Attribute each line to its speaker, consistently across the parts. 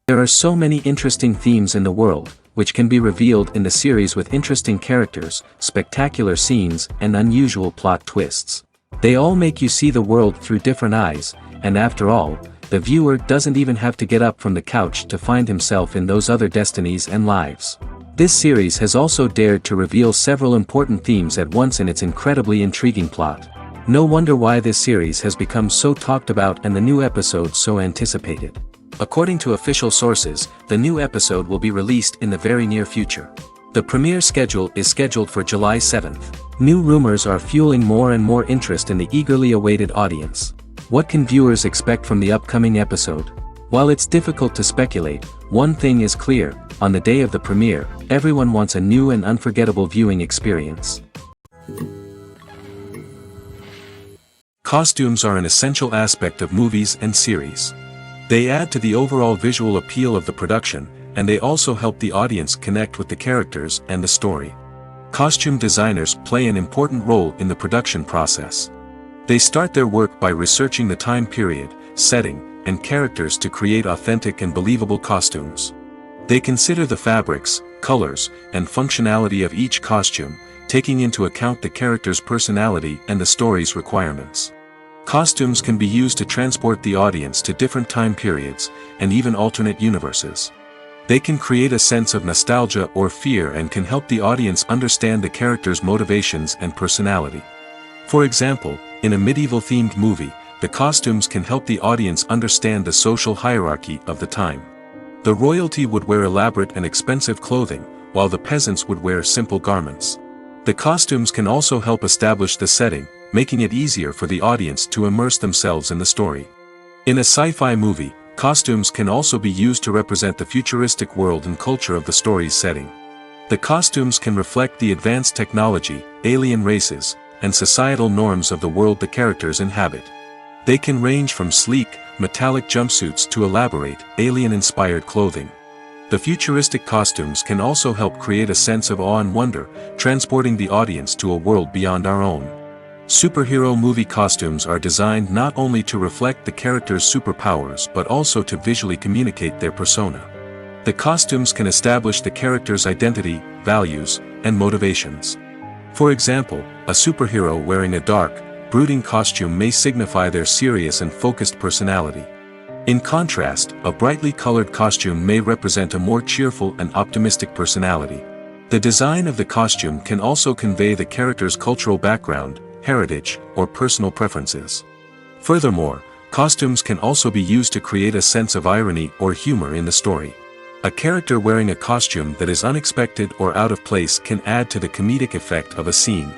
Speaker 1: There are so many interesting themes in the world, which can be revealed in the series with interesting characters, spectacular scenes, and unusual plot twists. They all make you see the world through different eyes, and after all, the viewer doesn't even have to get up from the couch to find himself in those other destinies and lives. This series has also dared to reveal several important themes at once in its incredibly intriguing plot. No wonder why this series has become so talked about and the new episodes so anticipated. According to official sources, the new episode will be released in the very near future. The premiere schedule is scheduled for July 7th. New rumors are fueling more and more interest in the eagerly awaited audience. What can viewers expect from the upcoming episode? While it's difficult to speculate, one thing is clear: on the day of the premiere, everyone wants a new and unforgettable viewing experience. Costumes are an essential aspect of movies and series. They add to the overall visual appeal of the production, and they also help the audience connect with the characters and the story. Costume designers play an important role in the production process. They start their work by researching the time period, setting, and characters to create authentic and believable costumes. They consider the fabrics, colors, and functionality of each costume, taking into account the character's personality and the story's requirements. Costumes can be used to transport the audience to different time periods, and even alternate universes. They can create a sense of nostalgia or fear and can help the audience understand the character's motivations and personality. For example, in a medieval-themed movie, the costumes can help the audience understand the social hierarchy of the time. The royalty would wear elaborate and expensive clothing, while the peasants would wear simple garments. The costumes can also help establish the setting, making it easier for the audience to immerse themselves in the story. In a sci-fi movie, costumes can also be used to represent the futuristic world and culture of the story's setting. The costumes can reflect the advanced technology, alien races, and societal norms of the world the characters inhabit. They can range from sleek, metallic jumpsuits to elaborate, alien-inspired clothing. The futuristic costumes can also help create a sense of awe and wonder, transporting the audience to a world beyond our own. Superhero movie costumes are designed not only to reflect the character's superpowers but also to visually communicate their persona. The costumes can establish the character's identity, values, and motivations. For example, a superhero wearing a dark, brooding costume may signify their serious and focused personality. In contrast, a brightly colored costume may represent a more cheerful and optimistic personality. The design of the costume can also convey the character's cultural background, heritage, or personal preferences. Furthermore, costumes can also be used to create a sense of irony or humor in the story. A character wearing a costume that is unexpected or out of place can add to the comedic effect of a scene.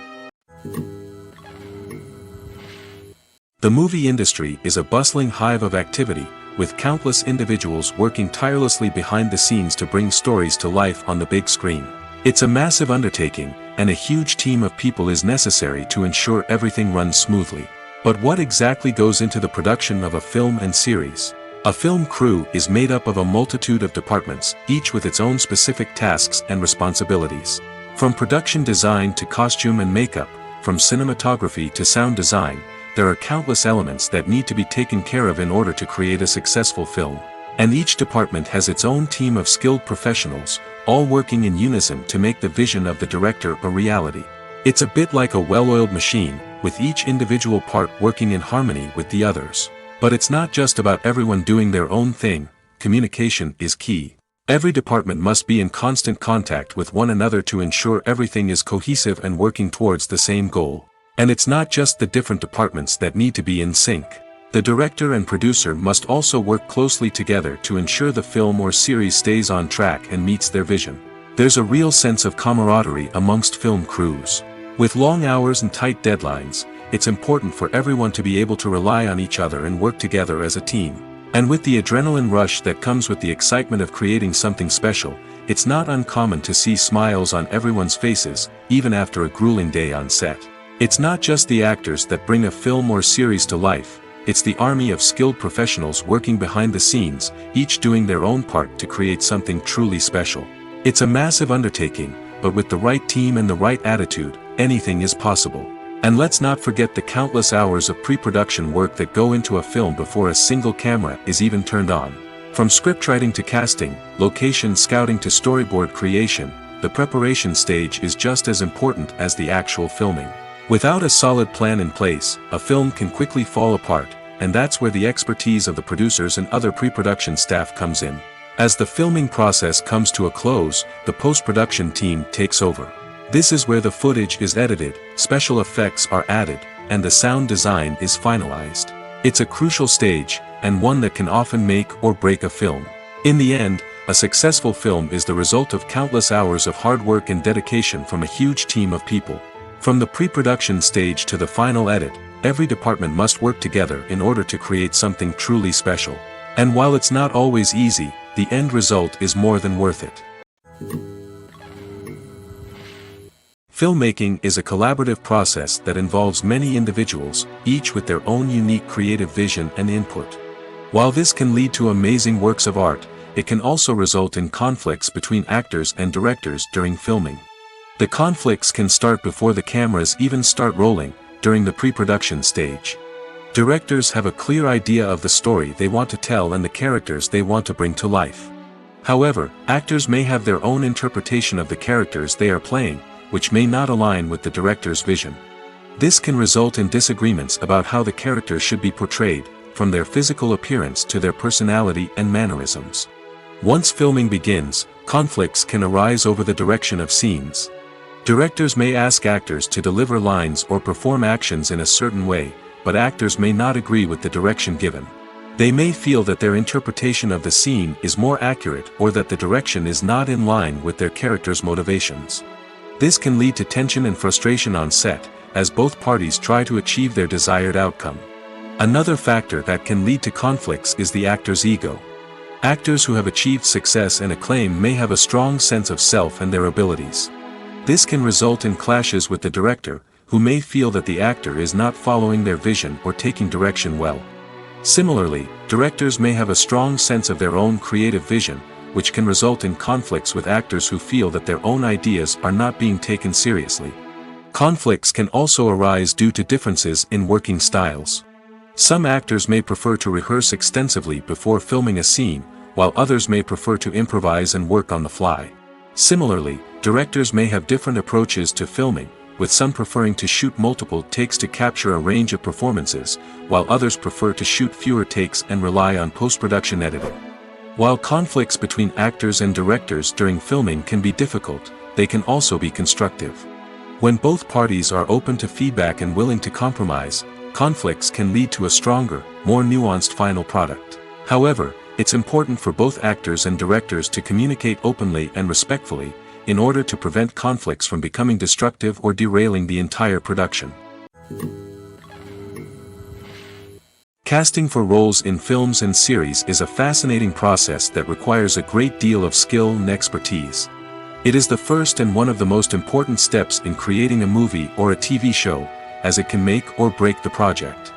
Speaker 1: The movie industry is a bustling hive of activity, with countless individuals working tirelessly behind the scenes to bring stories to life on the big screen. It's a massive undertaking, and a huge team of people is necessary to ensure everything runs smoothly. But what exactly goes into the production of a film and series? A film crew is made up of a multitude of departments, each with its own specific tasks and responsibilities. From production design to costume and makeup, from cinematography to sound design, there are countless elements that need to be taken care of in order to create a successful film. And each department has its own team of skilled professionals, all working in unison to make the vision of the director a reality. It's a bit like a well-oiled machine, with each individual part working in harmony with the others. But it's not just about everyone doing their own thing. communication is key. Every department must be in constant contact with one another to ensure everything is cohesive and working towards the same goal. And it's not just the different departments that need to be in sync. The director and producer must also work closely together to ensure the film or series stays on track and meets their vision. There's a real sense of camaraderie amongst film crews. With long hours and tight deadlines, it's important for everyone to be able to rely on each other and work together as a team. And with the adrenaline rush that comes with the excitement of creating something special, it's not uncommon to see smiles on everyone's faces, even after a grueling day on set. It's not just the actors that bring a film or series to life, it's the army of skilled professionals working behind the scenes, each doing their own part to create something truly special. It's a massive undertaking, but with the right team and the right attitude, anything is possible. And let's not forget the countless hours of pre-production work that go into a film before a single camera is even turned on. From scriptwriting to casting, location scouting to storyboard creation, the preparation stage is just as important as the actual filming. Without a solid plan in place, a film can quickly fall apart, and that's where the expertise of the producers and other pre-production staff comes in. As the filming process comes to a close, the post-production team takes over. This is where the footage is edited, special effects are added, and the sound design is finalized. It's a crucial stage, and one that can often make or break a film. In the end, a successful film is the result of countless hours of hard work and dedication from a huge team of people. From the pre-production stage to the final edit, every department must work together in order to create something truly special. And while it's not always easy, the end result is more than worth it. Filmmaking is a collaborative process that involves many individuals, each with their own unique creative vision and input. While this can lead to amazing works of art, it can also result in conflicts between actors and directors during filming. The conflicts can start before the cameras even start rolling, during the pre-production stage. Directors have a clear idea of the story they want to tell and the characters they want to bring to life. However, actors may have their own interpretation of the characters they are playing, which may not align with the director's vision. This can result in disagreements about how the characters should be portrayed, from their physical appearance to their personality and mannerisms. Once filming begins, conflicts can arise over the direction of scenes. Directors may ask actors to deliver lines or perform actions in a certain way, but actors may not agree with the direction given. They may feel that their interpretation of the scene is more accurate or that the direction is not in line with their character's motivations. This can lead to tension and frustration on set, as both parties try to achieve their desired outcome. Another factor that can lead to conflicts is the actor's ego. Actors who have achieved success and acclaim may have a strong sense of self and their abilities. This can result in clashes with the director, who may feel that the actor is not following their vision or taking direction well. Similarly, directors may have a strong sense of their own creative vision, which can result in conflicts with actors who feel that their own ideas are not being taken seriously. Conflicts can also arise due to differences in working styles. Some actors may prefer to rehearse extensively before filming a scene, while others may prefer to improvise and work on the fly. Similarly, directors may have different approaches to filming, with some preferring to shoot multiple takes to capture a range of performances, while others prefer to shoot fewer takes and rely on post-production editing. While conflicts between actors and directors during filming can be difficult, they can also be constructive. When both parties are open to feedback and willing to compromise, conflicts can lead to a stronger, more nuanced final product. However, it's important for both actors and directors to communicate openly and respectfully, in order to prevent conflicts from becoming destructive or derailing the entire production. Casting for roles in films and series is a fascinating process that requires a great deal of skill and expertise. It is the first and one of the most important steps in creating a movie or a TV show, as it can make or break the project.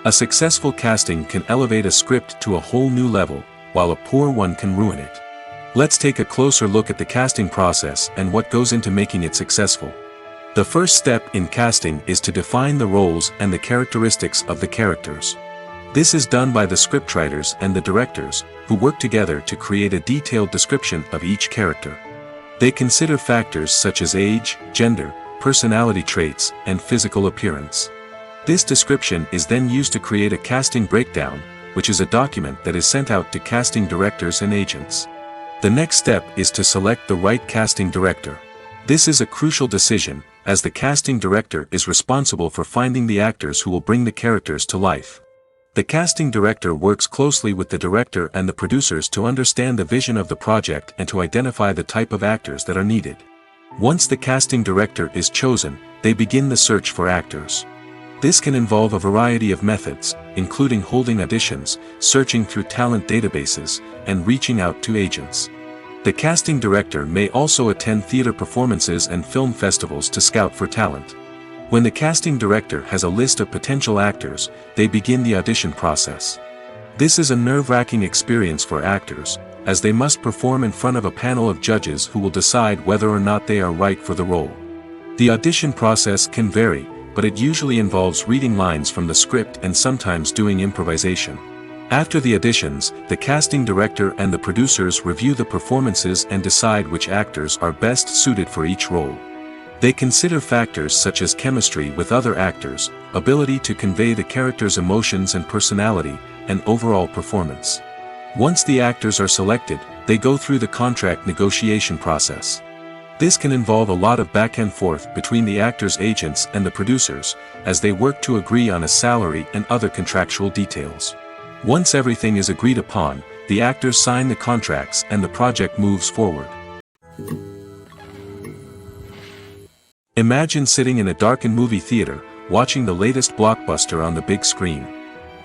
Speaker 1: A successful casting can elevate a script to a whole new level, while a poor one can ruin it. Let's take a closer look at the casting process and what goes into making it successful. The first step in casting is to define the roles and the characteristics of the characters. This is done by the scriptwriters and the directors, who work together to create a detailed description of each character. They consider factors such as age, gender, personality traits, and physical appearance. This description is then used to create a casting breakdown, which is a document that is sent out to casting directors and agents. The next step is to select the right casting director. This is a crucial decision, as the casting director is responsible for finding the actors who will bring the characters to life. The casting director works closely with the director and the producers to understand the vision of the project and to identify the type of actors that are needed. Once the casting director is chosen, they begin the search for actors. This can involve a variety of methods, including holding auditions, searching through talent databases, and reaching out to agents. The casting director may also attend theater performances and film festivals to scout for talent. When the casting director has a list of potential actors, they begin the audition process. This is a nerve-wracking experience for actors, as they must perform in front of a panel of judges who will decide whether or not they are right for the role. The audition process can vary, but it usually involves reading lines from the script and sometimes doing improvisation. After the auditions, the casting director and the producers review the performances and decide which actors are best suited for each role. They consider factors such as chemistry with other actors, ability to convey the character's emotions and personality, and overall performance. Once the actors are selected, they go through the contract negotiation process. This can involve a lot of back and forth between the actors' agents and the producers, as they work to agree on a salary and other contractual details. Once everything is agreed upon, the actors sign the contracts and the project moves forward. Imagine sitting in a darkened movie theater, watching the latest blockbuster on the big screen.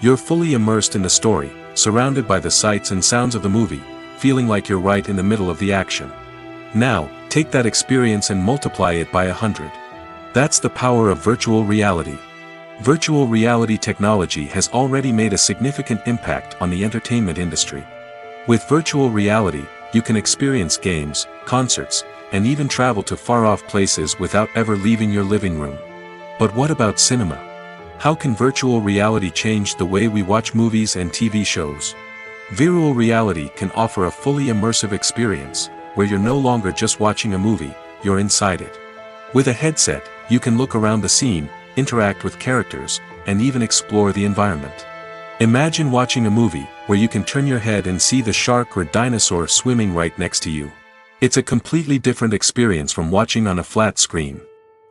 Speaker 1: You're fully immersed in the story, surrounded by the sights and sounds of the movie, feeling like you're right in the middle of the action. Now, take that experience and multiply it by 100. That's the power of virtual reality. Virtual reality technology has already made a significant impact on the entertainment industry. With virtual reality, you can experience games, concerts, and even travel to far-off places without ever leaving your living room. But what about cinema? How can virtual reality change the way we watch movies and TV shows? Virtual reality can offer a fully immersive experience, where you're no longer just watching a movie, you're inside it. With a headset, you can look around the scene, interact with characters, and even explore the environment. Imagine watching a movie where you can turn your head and see the shark or dinosaur swimming right next to you. It's a completely different experience from watching on a flat screen.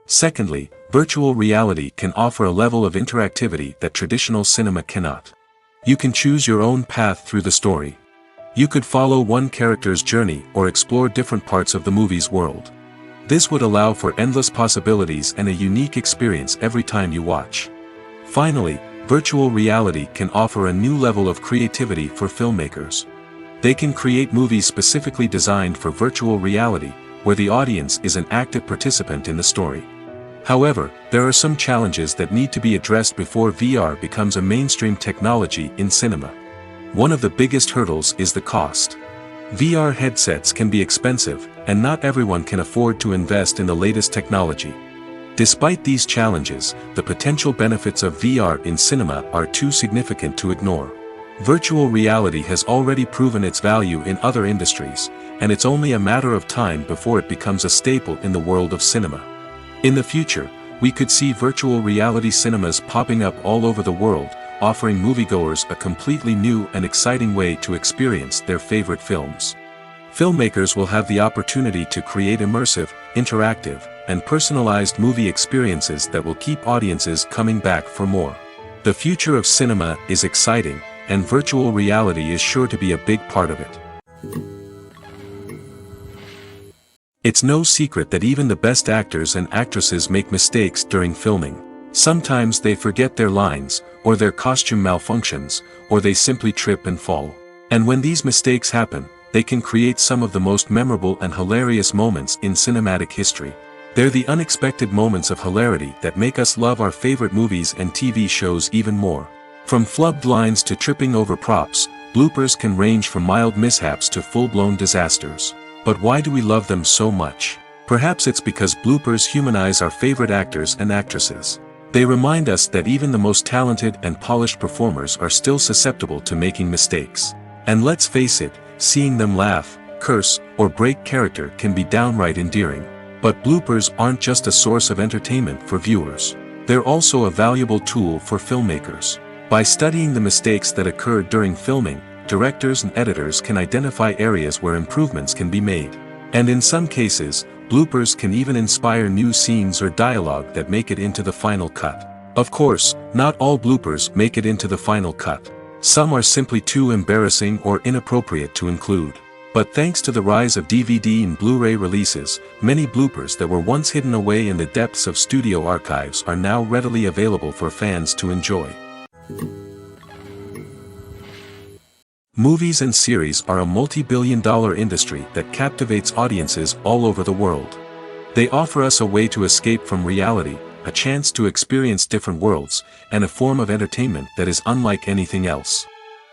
Speaker 1: Secondly, virtual reality can offer a level of interactivity that traditional cinema cannot. You can choose your own path through the story. You could follow one character's journey or explore different parts of the movie's world. This would allow for endless possibilities and a unique experience every time you watch. Finally, virtual reality can offer a new level of creativity for filmmakers. They can create movies specifically designed for virtual reality, where the audience is an active participant in the story. However, there are some challenges that need to be addressed before VR becomes a mainstream technology in cinema. One of the biggest hurdles is the cost. VR headsets can be expensive, and not everyone can afford to invest in the latest technology. Despite these challenges, the potential benefits of VR in cinema are too significant to ignore. Virtual reality has already proven its value in other industries, and it's only a matter of time before it becomes a staple in the world of cinema. In the future, we could see virtual reality cinemas popping up all over the world, offering moviegoers a completely new and exciting way to experience their favorite films. Filmmakers will have the opportunity to create immersive, interactive, and personalized movie experiences that will keep audiences coming back for more. The future of cinema is exciting, and virtual reality is sure to be a big part of it. It's no secret that even the best actors and actresses make mistakes during filming. Sometimes they forget their lines, or their costume malfunctions, or they simply trip and fall. And when these mistakes happen, they can create some of the most memorable and hilarious moments in cinematic history. They're the unexpected moments of hilarity that make us love our favorite movies and TV shows even more. From flubbed lines to tripping over props, bloopers can range from mild mishaps to full-blown disasters. But why do we love them so much? Perhaps it's because bloopers humanize our favorite actors and actresses. They remind us that even the most talented and polished performers are still susceptible to making mistakes. And let's face it, seeing them laugh, curse, or break character can be downright endearing. But bloopers aren't just a source of entertainment for viewers. They're also a valuable tool for filmmakers. By studying the mistakes that occurred during filming, directors and editors can identify areas where improvements can be made. And in some cases, bloopers can even inspire new scenes or dialogue that make it into the final cut. Of course, not all bloopers make it into the final cut. Some are simply too embarrassing or inappropriate to include. But thanks to the rise of DVD and Blu-ray releases, many bloopers that were once hidden away in the depths of studio archives are now readily available for fans to enjoy. Movies and series are a multi-billion-dollar industry that captivates audiences all over the world. They offer us a way to escape from reality, a chance to experience different worlds, and a form of entertainment that is unlike anything else.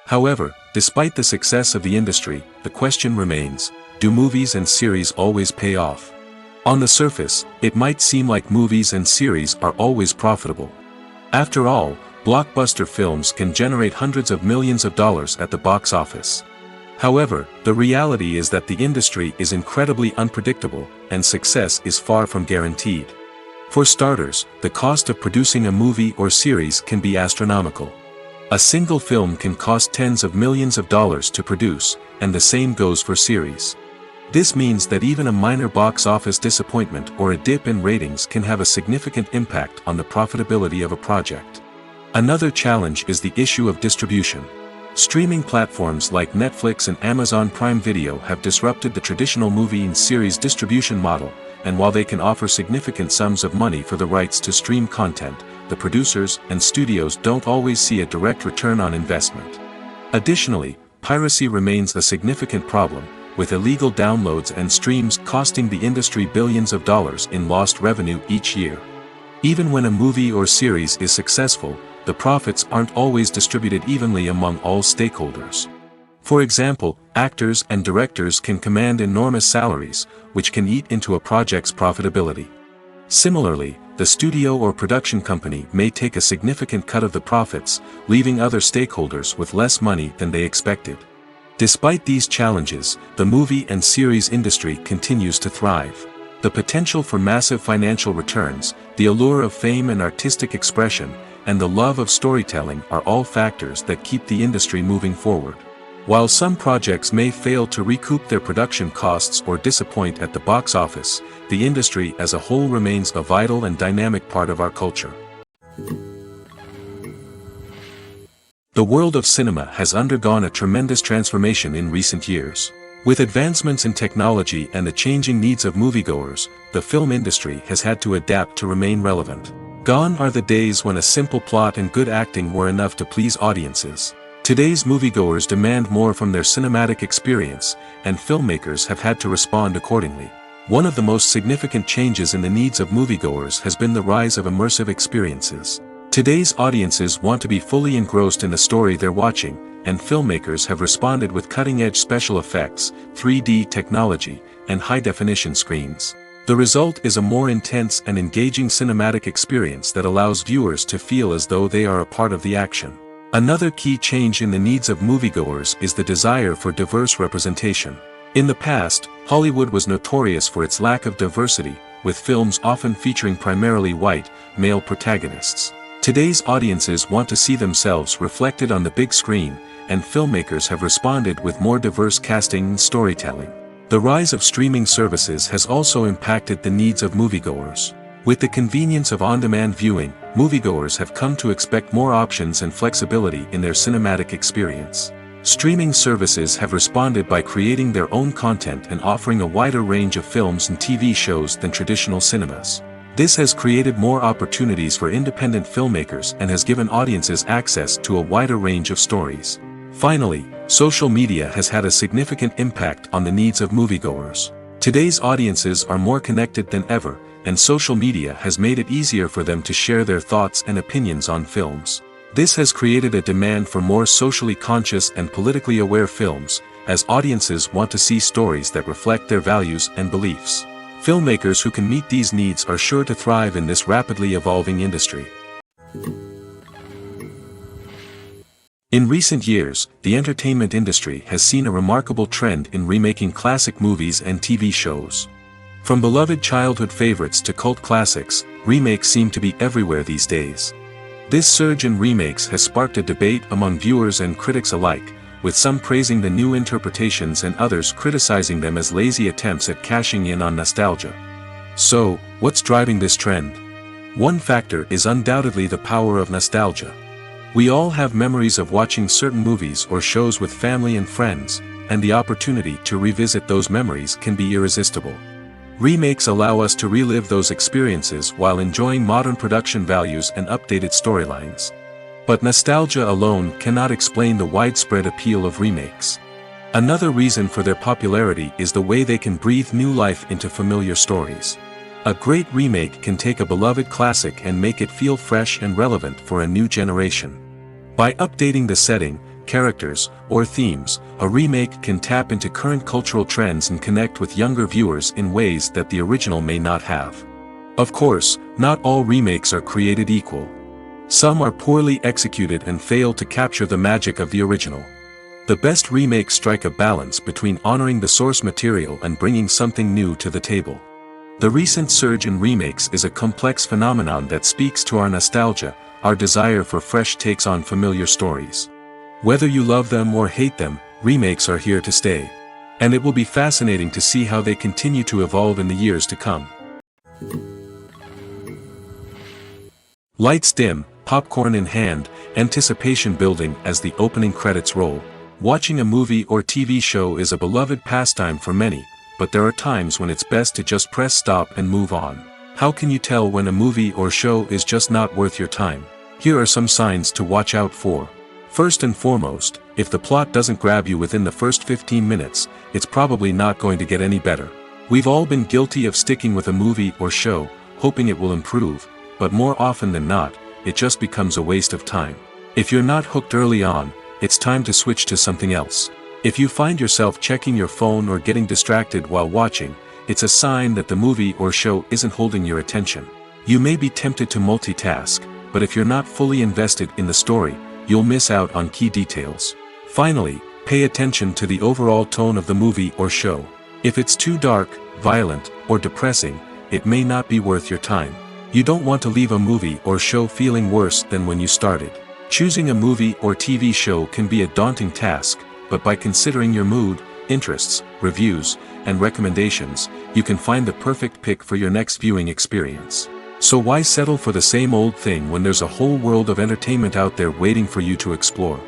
Speaker 1: However, despite the success of the industry, the question remains, do movies and series always pay off? On the surface, it might seem like movies and series are always profitable. After all, blockbuster films can generate hundreds of millions of dollars at the box office. However, the reality is that the industry is incredibly unpredictable, and success is far from guaranteed. For starters, the cost of producing a movie or series can be astronomical. A single film can cost tens of millions of dollars to produce, and the same goes for series. This means that even a minor box office disappointment or a dip in ratings can have a significant impact on the profitability of a project. Another challenge is the issue of distribution. Streaming platforms like Netflix and Amazon Prime Video have disrupted the traditional movie and series distribution model, and while they can offer significant sums of money for the rights to stream content, the producers and studios don't always see a direct return on investment. Additionally, piracy remains a significant problem, with illegal downloads and streams costing the industry billions of dollars in lost revenue each year. Even when a movie or series is successful, the profits aren't always distributed evenly among all stakeholders. For example, actors and directors can command enormous salaries, which can eat into a project's profitability. Similarly, the studio or production company may take a significant cut of the profits, leaving other stakeholders with less money than they expected. Despite these challenges, the movie and series industry continues to thrive. The potential for massive financial returns, the allure of fame and artistic expression, and the love of storytelling are all factors that keep the industry moving forward. While some projects may fail to recoup their production costs or disappoint at the box office, the industry as a whole remains a vital and dynamic part of our culture. The world of cinema has undergone a tremendous transformation in recent years. With advancements in technology and the changing needs of moviegoers, the film industry has had to adapt to remain relevant. Gone are the days when a simple plot and good acting were enough to please audiences. Today's moviegoers demand more from their cinematic experience, and filmmakers have had to respond accordingly. One of the most significant changes in the needs of moviegoers has been the rise of immersive experiences. Today's audiences want to be fully engrossed in the story they're watching, and filmmakers have responded with cutting-edge special effects, 3D technology, and high-definition screens. The result is a more intense and engaging cinematic experience that allows viewers to feel as though they are a part of the action. Another key change in the needs of moviegoers is the desire for diverse representation. In the past, Hollywood was notorious for its lack of diversity, with films often featuring primarily white, male protagonists. Today's audiences want to see themselves reflected on the big screen, and filmmakers have responded with more diverse casting and storytelling. The rise of streaming services has also impacted the needs of moviegoers. With the convenience of on-demand viewing, moviegoers have come to expect more options and flexibility in their cinematic experience. Streaming services have responded by creating their own content and offering a wider range of films and TV shows than traditional cinemas. This has created more opportunities for independent filmmakers and has given audiences access to a wider range of stories. Finally, social media has had a significant impact on the needs of moviegoers. Today's audiences are more connected than ever, and social media has made it easier for them to share their thoughts and opinions on films. This has created a demand for more socially conscious and politically aware films, as audiences want to see stories that reflect their values and beliefs. Filmmakers who can meet these needs are sure to thrive in this rapidly evolving industry. In recent years, the entertainment industry has seen a remarkable trend in remaking classic movies and TV shows. From beloved childhood favorites to cult classics, remakes seem to be everywhere these days. This surge in remakes has sparked a debate among viewers and critics alike, with some praising the new interpretations and others criticizing them as lazy attempts at cashing in on nostalgia. So, what's driving this trend? One factor is undoubtedly the power of nostalgia. We all have memories of watching certain movies or shows with family and friends, and the opportunity to revisit those memories can be irresistible. Remakes allow us to relive those experiences while enjoying modern production values and updated storylines. But nostalgia alone cannot explain the widespread appeal of remakes. Another reason for their popularity is the way they can breathe new life into familiar stories. A great remake can take a beloved classic and make it feel fresh and relevant for a new generation. By updating the setting, characters, or themes, a remake can tap into current cultural trends and connect with younger viewers in ways that the original may not have. Of course, not all remakes are created equal. Some are poorly executed and fail to capture the magic of the original. The best remakes strike a balance between honoring the source material and bringing something new to the table. The recent surge in remakes is a complex phenomenon that speaks to our nostalgia, our desire for fresh takes on familiar stories. Whether you love them or hate them, remakes are here to stay. And it will be fascinating to see how they continue to evolve in the years to come. Lights dim, popcorn in hand, anticipation building as the opening credits roll. Watching a movie or TV show is a beloved pastime for many, but there are times when it's best to just press stop and move on. How can you tell when a movie or show is just not worth your time? Here are some signs to watch out for. First and foremost, if the plot doesn't grab you within the first 15 minutes, it's probably not going to get any better. We've all been guilty of sticking with a movie or show, hoping it will improve, but more often than not, it just becomes a waste of time. If you're not hooked early on, it's time to switch to something else. If you find yourself checking your phone or getting distracted while watching, it's a sign that the movie or show isn't holding your attention. You may be tempted to multitask, but if you're not fully invested in the story, you'll miss out on key details. Finally, pay attention to the overall tone of the movie or show. If it's too dark, violent, or depressing, it may not be worth your time. You don't want to leave a movie or show feeling worse than when you started. Choosing a movie or TV show can be a daunting task, but by considering your mood, interests, reviews, and recommendations, you can find the perfect pick for your next viewing experience. So why settle for the same old thing when there's a whole world of entertainment out there waiting for you to explore?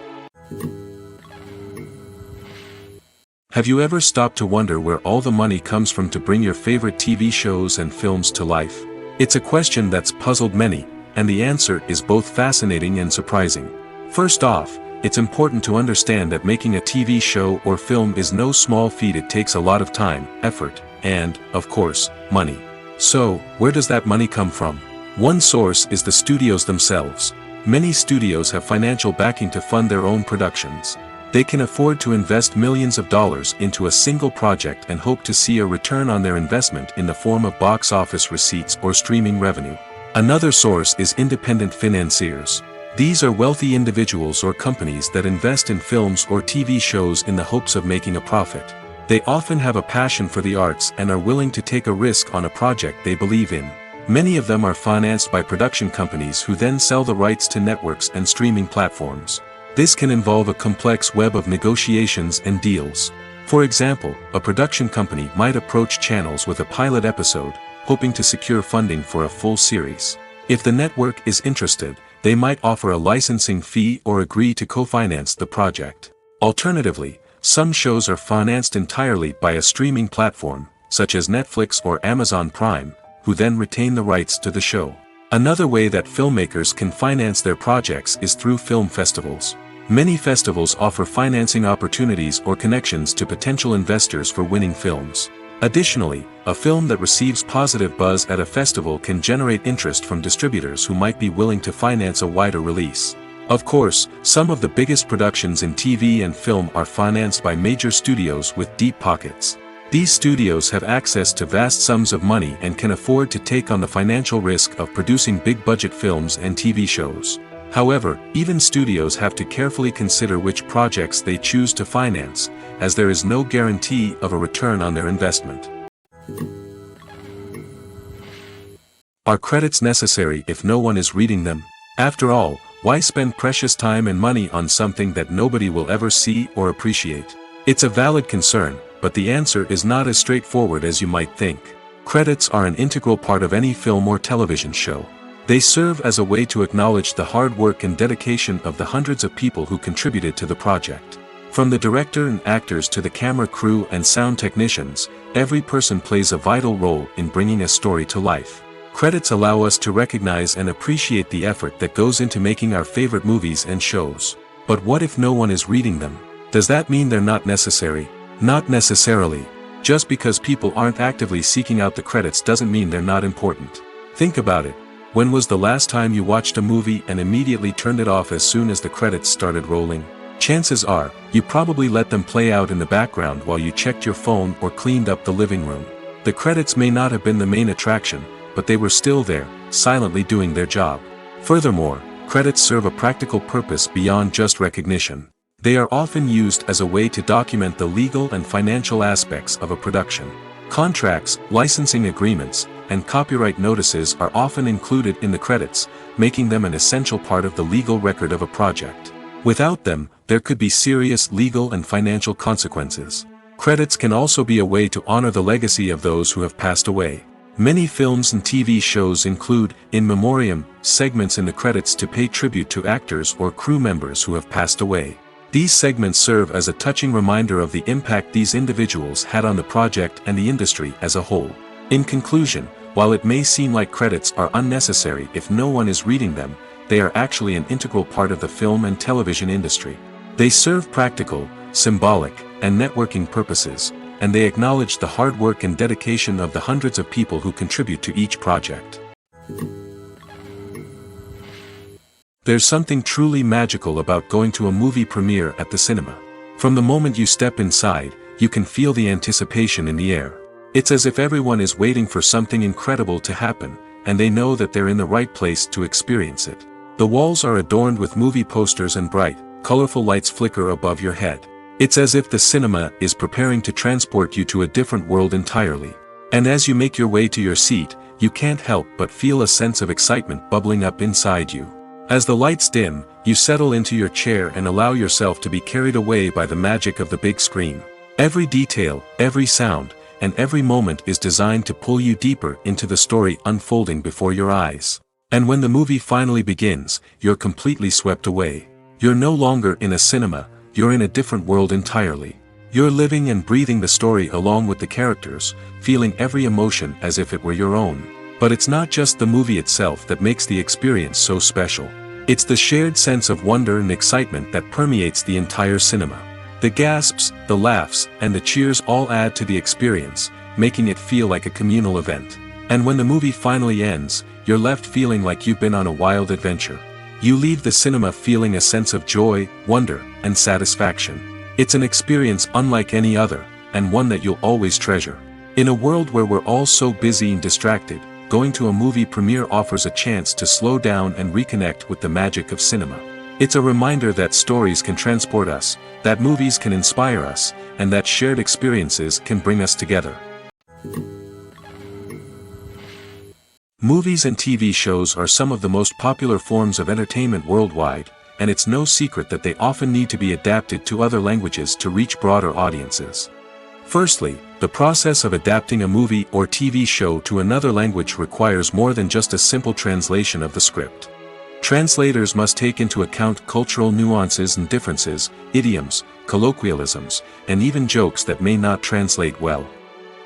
Speaker 1: Have you ever stopped to wonder where all the money comes from to bring your favorite TV shows and films to life? It's a question that's puzzled many, and the answer is both fascinating and surprising. First off, it's important to understand that making a TV show or film is no small feat. It takes a lot of time, effort, and, of course, money. So, where does that money come from? One source is the studios themselves. Many studios have financial backing to fund their own productions. They can afford to invest millions of dollars into a single project and hope to see a return on their investment in the form of box office receipts or streaming revenue. Another source is independent financiers. These are wealthy individuals or companies that invest in films or TV shows in the hopes of making a profit. They often have a passion for the arts and are willing to take a risk on a project they believe in. Many of them are financed by production companies who then sell the rights to networks and streaming platforms. This can involve a complex web of negotiations and deals. For example, a production company might approach channels with a pilot episode, hoping to secure funding for a full series. If the network is interested, they might offer a licensing fee or agree to co-finance the project. Alternatively, some shows are financed entirely by a streaming platform, such as Netflix or Amazon Prime, who then retain the rights to the show. Another way that filmmakers can finance their projects is through film festivals. Many festivals offer financing opportunities or connections to potential investors for winning films. Additionally, a film that receives positive buzz at a festival can generate interest from distributors who might be willing to finance a wider release. Of course, some of the biggest productions in TV and film are financed by major studios with deep pockets. These studios have access to vast sums of money and can afford to take on the financial risk of producing big-budget films and TV shows. However, even studios have to carefully consider which projects they choose to finance, as there is no guarantee of a return on their investment. Are credits necessary if no one is reading them? After all, why spend precious time and money on something that nobody will ever see or appreciate? It's a valid concern, but the answer is not as straightforward as you might think. Credits are an integral part of any film or television show. They serve as a way to acknowledge the hard work and dedication of the hundreds of people who contributed to the project. From the director and actors to the camera crew and sound technicians, every person plays a vital role in bringing a story to life. Credits allow us to recognize and appreciate the effort that goes into making our favorite movies and shows. But what if no one is reading them? Does that mean they're not necessary? Not necessarily. Just because people aren't actively seeking out the credits doesn't mean they're not important. Think about it. When was the last time you watched a movie and immediately turned it off as soon as the credits started rolling? Chances are, you probably let them play out in the background while you checked your phone or cleaned up the living room. The credits may not have been the main attraction, but they were still there, silently doing their job. Furthermore, credits serve a practical purpose beyond just recognition. They are often used as a way to document the legal and financial aspects of a production. Contracts, licensing agreements, and copyright notices are often included in the credits, making them an essential part of the legal record of a project. Without them, there could be serious legal and financial consequences. Credits can also be a way to honor the legacy of those who have passed away. Many films and TV shows include, in memoriam, segments in the credits to pay tribute to actors or crew members who have passed away. These segments serve as a touching reminder of the impact these individuals had on the project and the industry as a whole. In conclusion, while it may seem like credits are unnecessary if no one is reading them, they are actually an integral part of the film and television industry. They serve practical, symbolic, and networking purposes, and they acknowledge the hard work and dedication of the hundreds of people who contribute to each project. There's something truly magical about going to a movie premiere at the cinema. From the moment you step inside, you can feel the anticipation in the air. It's as if everyone is waiting for something incredible to happen, and they know that they're in the right place to experience it. The walls are adorned with movie posters and bright, colorful lights flicker above your head. It's as if the cinema is preparing to transport you to a different world entirely. And as you make your way to your seat, you can't help but feel a sense of excitement bubbling up inside you. As the lights dim, you settle into your chair and allow yourself to be carried away by the magic of the big screen. Every detail, every sound, and every moment is designed to pull you deeper into the story unfolding before your eyes. And when the movie finally begins, you're completely swept away. You're no longer in a cinema, you're in a different world entirely. You're living and breathing the story along with the characters, feeling every emotion as if it were your own. But it's not just the movie itself that makes the experience so special. It's the shared sense of wonder and excitement that permeates the entire cinema. The gasps, the laughs, and the cheers all add to the experience, making it feel like a communal event. And when the movie finally ends, you're left feeling like you've been on a wild adventure. You leave the cinema feeling a sense of joy, wonder, and satisfaction. It's an experience unlike any other, and one that you'll always treasure. In a world where we're all so busy and distracted, going to a movie premiere offers a chance to slow down and reconnect with the magic of cinema. It's a reminder that stories can transport us, that movies can inspire us, and that shared experiences can bring us together. Movies and TV shows are some of the most popular forms of entertainment worldwide, and it's no secret that they often need to be adapted to other languages to reach broader audiences. Firstly, the process of adapting a movie or TV show to another language requires more than just a simple translation of the script. Translators must take into account cultural nuances and differences, idioms, colloquialisms, and even jokes that may not translate well.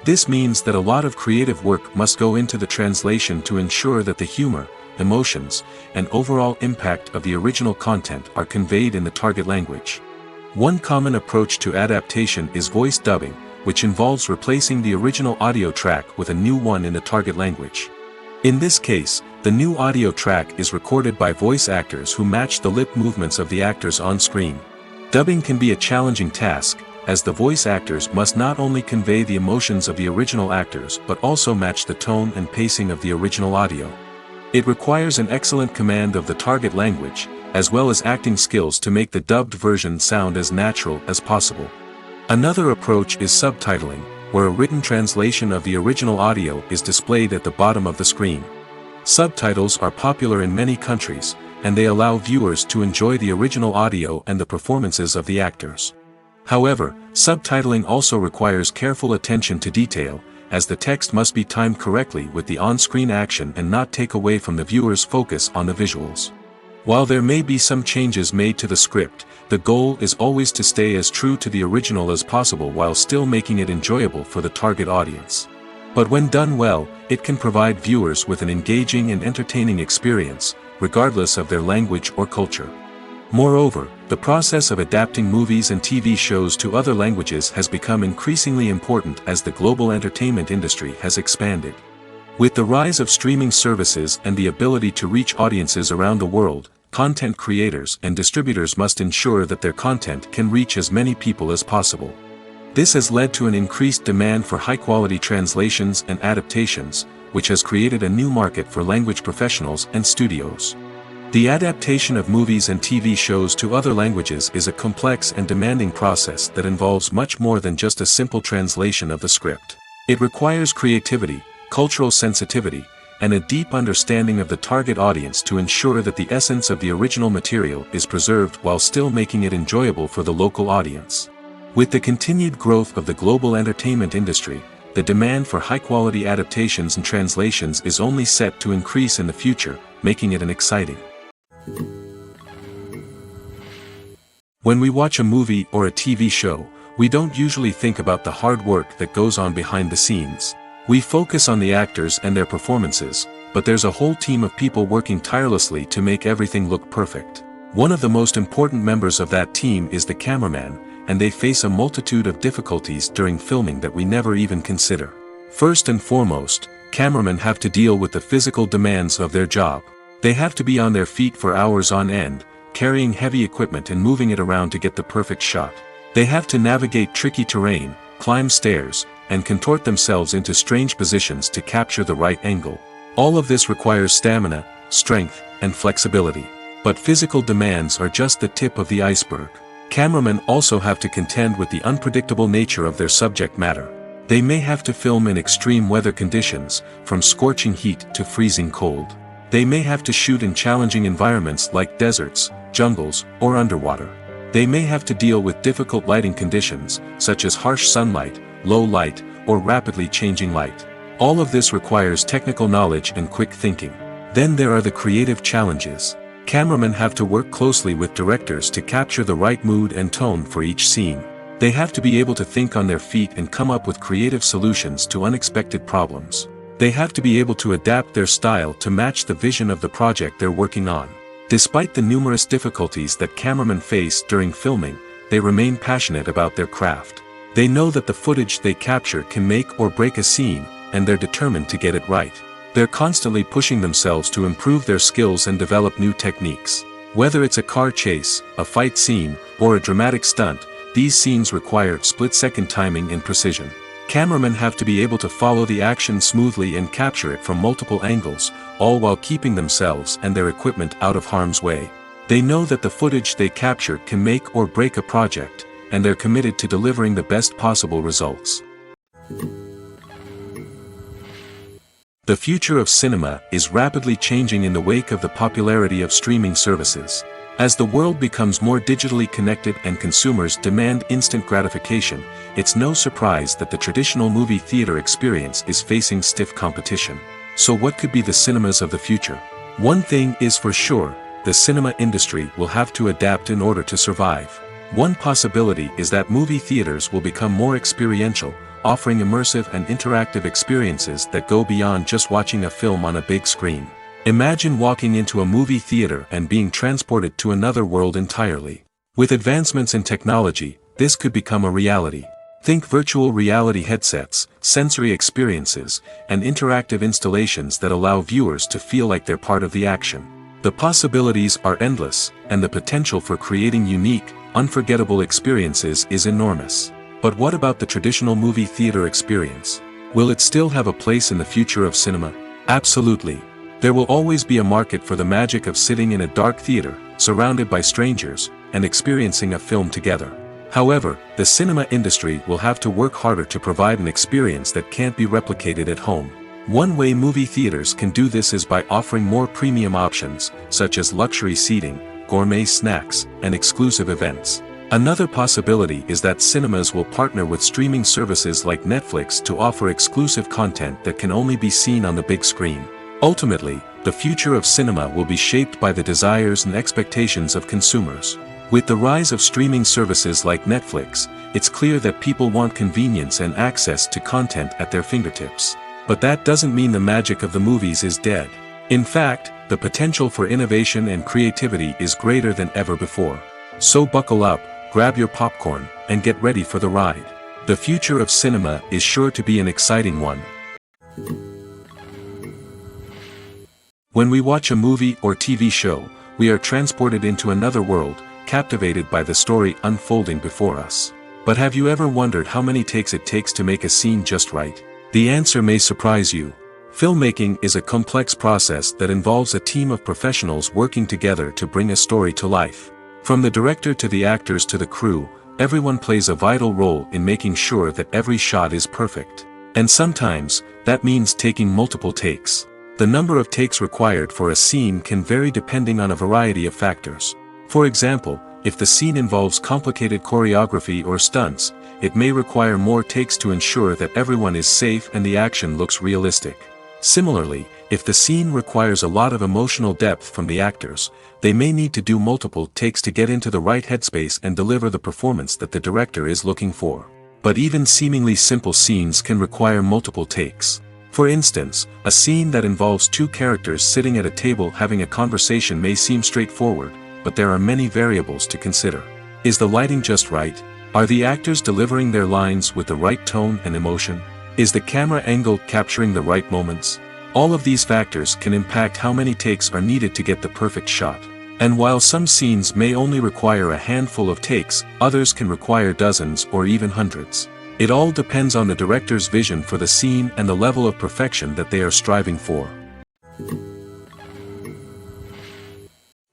Speaker 1: This means that a lot of creative work must go into the translation to ensure that the humor, emotions, and overall impact of the original content are conveyed in the target language. One common approach to adaptation is voice dubbing, which involves replacing the original audio track with a new one in the target language. In this case, the new audio track is recorded by voice actors who match the lip movements of the actors on screen. Dubbing can be a challenging task, as the voice actors must not only convey the emotions of the original actors but also match the tone and pacing of the original audio. It requires an excellent command of the target language, as well as acting skills to make the dubbed version sound as natural as possible. Another approach is subtitling, where a written translation of the original audio is displayed at the bottom of the screen. Subtitles are popular in many countries, and they allow viewers to enjoy the original audio and the performances of the actors. However, subtitling also requires careful attention to detail, as the text must be timed correctly with the on-screen action and not take away from the viewer's focus on the visuals. While there may be some changes made to the script, the goal is always to stay as true to the original as possible while still making it enjoyable for the target audience. But when done well, it can provide viewers with an engaging and entertaining experience, regardless of their language or culture. Moreover, the process of adapting movies and TV shows to other languages has become increasingly important as the global entertainment industry has expanded. With the rise of streaming services and the ability to reach audiences around the world, content creators and distributors must ensure that their content can reach as many people as possible. This has led to an increased demand for high-quality translations and adaptations, which has created a new market for language professionals and studios. The adaptation of movies and TV shows to other languages is a complex and demanding process that involves much more than just a simple translation of the script. It requires creativity, cultural sensitivity, and a deep understanding of the target audience to ensure that the essence of the original material is preserved while still making it enjoyable for the local audience. With the continued growth of the global entertainment industry, the demand for high-quality adaptations and translations is only set to increase in the future, making it an exciting. When we watch a movie or a TV show, we don't usually think about the hard work that goes on behind the scenes. We focus on the actors and their performances, but there's a whole team of people working tirelessly to make everything look perfect. One of the most important members of that team is the cameraman, and they face a multitude of difficulties during filming that we never even consider. First and foremost, cameramen have to deal with the physical demands of their job. They have to be on their feet for hours on end, carrying heavy equipment and moving it around to get the perfect shot. They have to navigate tricky terrain, climb stairs, and contort themselves into strange positions to capture the right angle. All of this requires stamina, strength, and flexibility. But physical demands are just the tip of the iceberg. Cameramen also have to contend with the unpredictable nature of their subject matter. They may have to film in extreme weather conditions, from scorching heat to freezing cold. They may have to shoot in challenging environments like deserts, jungles, or underwater. They may have to deal with difficult lighting conditions, such as harsh sunlight, low light, or rapidly changing light. All of this requires technical knowledge and quick thinking. Then there are the creative challenges. Cameramen have to work closely with directors to capture the right mood and tone for each scene. They have to be able to think on their feet and come up with creative solutions to unexpected problems. They have to be able to adapt their style to match the vision of the project they're working on. Despite the numerous difficulties that cameramen face during filming, they remain passionate about their craft. They know that the footage they capture can make or break a scene, and they're determined to get it right. They're constantly pushing themselves to improve their skills and develop new techniques. Whether it's a car chase, a fight scene, or a dramatic stunt, these scenes require split-second timing and precision. Cameramen have to be able to follow the action smoothly and capture it from multiple angles, all while keeping themselves and their equipment out of harm's way. They know that the footage they capture can make or break a project, and they're committed to delivering the best possible results. The future of cinema is rapidly changing in the wake of the popularity of streaming services. As the world becomes more digitally connected and consumers demand instant gratification, it's no surprise that the traditional movie theater experience is facing stiff competition. So what could be the cinemas of the future? One thing is for sure, the cinema industry will have to adapt in order to survive. One possibility is that movie theaters will become more experiential, offering immersive and interactive experiences that go beyond just watching a film on a big screen. Imagine walking into a movie theater and being transported to another world entirely. With advancements in technology, this could become a reality. Think virtual reality headsets, sensory experiences, and interactive installations that allow viewers to feel like they're part of the action. The possibilities are endless, and the potential for creating unique, unforgettable experiences is enormous. But what about the traditional movie theater experience? Will it still have a place in the future of cinema? Absolutely. There will always be a market for the magic of sitting in a dark theater, surrounded by strangers, and experiencing a film together. However, the cinema industry will have to work harder to provide an experience that can't be replicated at home. One way movie theaters can do this is by offering more premium options, such as luxury seating, gourmet snacks, and exclusive events. Another possibility is that cinemas will partner with streaming services like Netflix to offer exclusive content that can only be seen on the big screen. Ultimately, the future of cinema will be shaped by the desires and expectations of consumers. With the rise of streaming services like Netflix, it's clear that people want convenience and access to content at their fingertips. But that doesn't mean the magic of the movies is dead. In fact, the potential for innovation and creativity is greater than ever before. So buckle up, grab your popcorn, and get ready for the ride. The future of cinema is sure to be an exciting one. When we watch a movie or TV show, we are transported into another world, captivated by the story unfolding before us. But have you ever wondered how many takes it takes to make a scene just right? The answer may surprise you. Filmmaking is a complex process that involves a team of professionals working together to bring a story to life. From the director to the actors to the crew, everyone plays a vital role in making sure that every shot is perfect. And sometimes, that means taking multiple takes. The number of takes required for a scene can vary depending on a variety of factors. For example, if the scene involves complicated choreography or stunts, it may require more takes to ensure that everyone is safe and the action looks realistic. Similarly, if the scene requires a lot of emotional depth from the actors, they may need to do multiple takes to get into the right headspace and deliver the performance that the director is looking for. But even seemingly simple scenes can require multiple takes. For instance, a scene that involves two characters sitting at a table having a conversation may seem straightforward, but there are many variables to consider. Is the lighting just right? Are the actors delivering their lines with the right tone and emotion? Is the camera angle capturing the right moments? All of these factors can impact how many takes are needed to get the perfect shot. And while some scenes may only require a handful of takes, others can require dozens or even hundreds. It all depends on the director's vision for the scene and the level of perfection that they are striving for.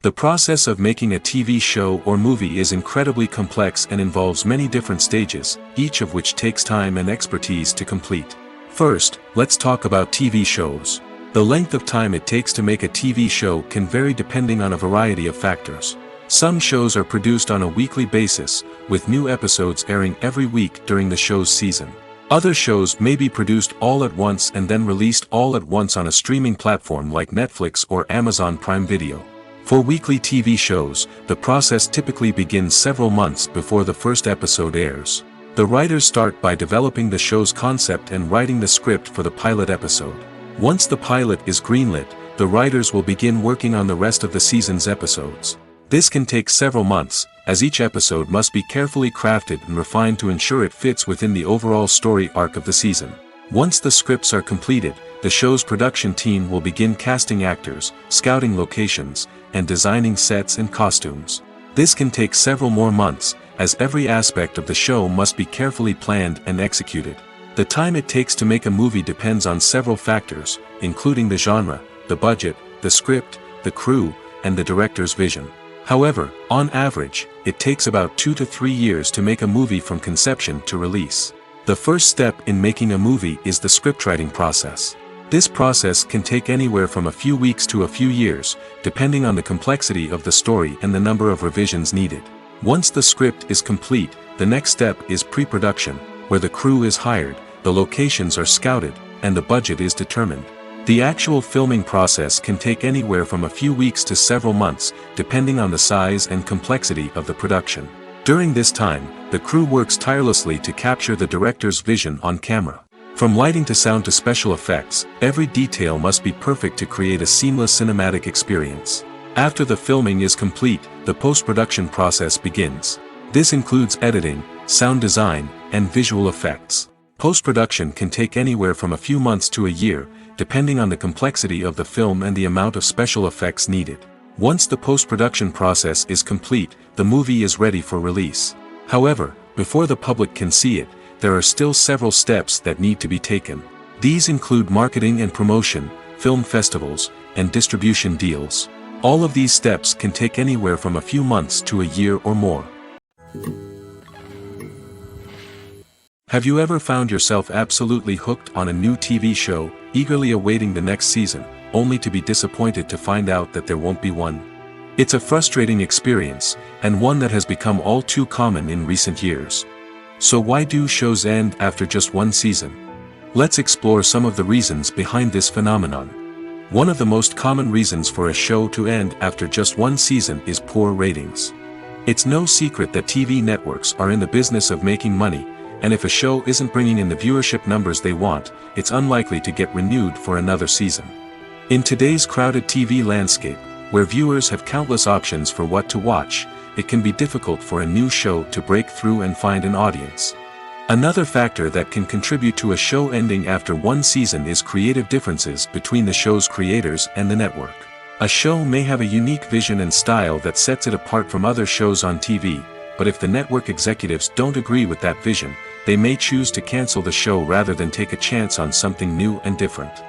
Speaker 1: The process of making a TV show or movie is incredibly complex and involves many different stages, each of which takes time and expertise to complete. First, let's talk about TV shows. The length of time it takes to make a TV show can vary depending on a variety of factors. Some shows are produced on a weekly basis, with new episodes airing every week during the show's season. Other shows may be produced all at once and then released all at once on a streaming platform like Netflix or Amazon Prime Video. For weekly TV shows, the process typically begins several months before the first episode airs. The writers start by developing the show's concept and writing the script for the pilot episode. Once the pilot is greenlit, the writers will begin working on the rest of the season's episodes. This can take several months, as each episode must be carefully crafted and refined to ensure it fits within the overall story arc of the season. Once the scripts are completed, the show's production team will begin casting actors, scouting locations, and designing sets and costumes. This can take several more months, as every aspect of the show must be carefully planned and executed. The time it takes to make a movie depends on several factors, including the genre, the budget, the script, the crew, and the director's vision. However, on average, it takes about 2 to 3 years to make a movie from conception to release. The first step in making a movie is the scriptwriting process. This process can take anywhere from a few weeks to a few years, depending on the complexity of the story and the number of revisions needed. Once the script is complete, the next step is pre-production, where the crew is hired, the locations are scouted, and the budget is determined. The actual filming process can take anywhere from a few weeks to several months, depending on the size and complexity of the production. During this time, the crew works tirelessly to capture the director's vision on camera. From lighting to sound to special effects, every detail must be perfect to create a seamless cinematic experience. After the filming is complete, the post-production process begins. This includes editing, sound design, and visual effects. Post-production can take anywhere from a few months to a year, depending on the complexity of the film and the amount of special effects needed. Once the post-production process is complete, the movie is ready for release. However, before the public can see it, there are still several steps that need to be taken. These include marketing and promotion, film festivals, and distribution deals. All of these steps can take anywhere from a few months to a year or more. Have you ever found yourself absolutely hooked on a new TV show, eagerly awaiting the next season, only to be disappointed to find out that there won't be one? It's a frustrating experience, and one that has become all too common in recent years. So why do shows end after just one season? Let's explore some of the reasons behind this phenomenon. One of the most common reasons for a show to end after just one season is poor ratings. It's no secret that TV networks are in the business of making money, and if a show isn't bringing in the viewership numbers they want, it's unlikely to get renewed for another season. In today's crowded TV landscape, where viewers have countless options for what to watch, it can be difficult for a new show to break through and find an audience. Another factor that can contribute to a show ending after one season is creative differences between the show's creators and the network. A show may have a unique vision and style that sets it apart from other shows on TV, but if the network executives don't agree with that vision, they may choose to cancel the show rather than take a chance on something new and different.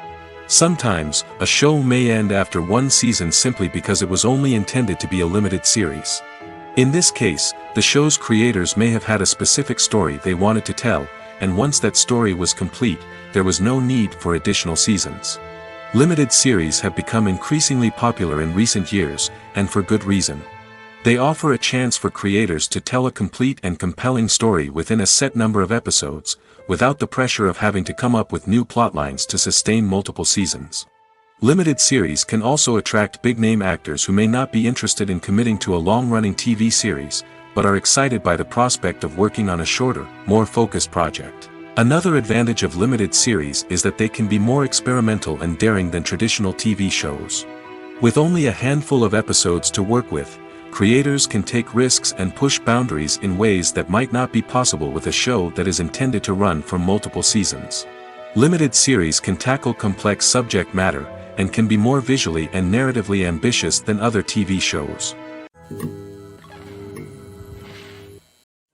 Speaker 1: Sometimes, a show may end after one season simply because it was only intended to be a limited series. In this case, the show's creators may have had a specific story they wanted to tell, and once that story was complete, there was no need for additional seasons. Limited series have become increasingly popular in recent years, and for good reason. They offer a chance for creators to tell a complete and compelling story within a set number of episodes, without the pressure of having to come up with new plotlines to sustain multiple seasons. Limited series can also attract big-name actors who may not be interested in committing to a long-running TV series, but are excited by the prospect of working on a shorter, more focused project. Another advantage of limited series is that they can be more experimental and daring than traditional TV shows. With only a handful of episodes to work with, creators can take risks and push boundaries in ways that might not be possible with a show that is intended to run for multiple seasons. Limited series can tackle complex subject matter, and can be more visually and narratively ambitious than other TV shows.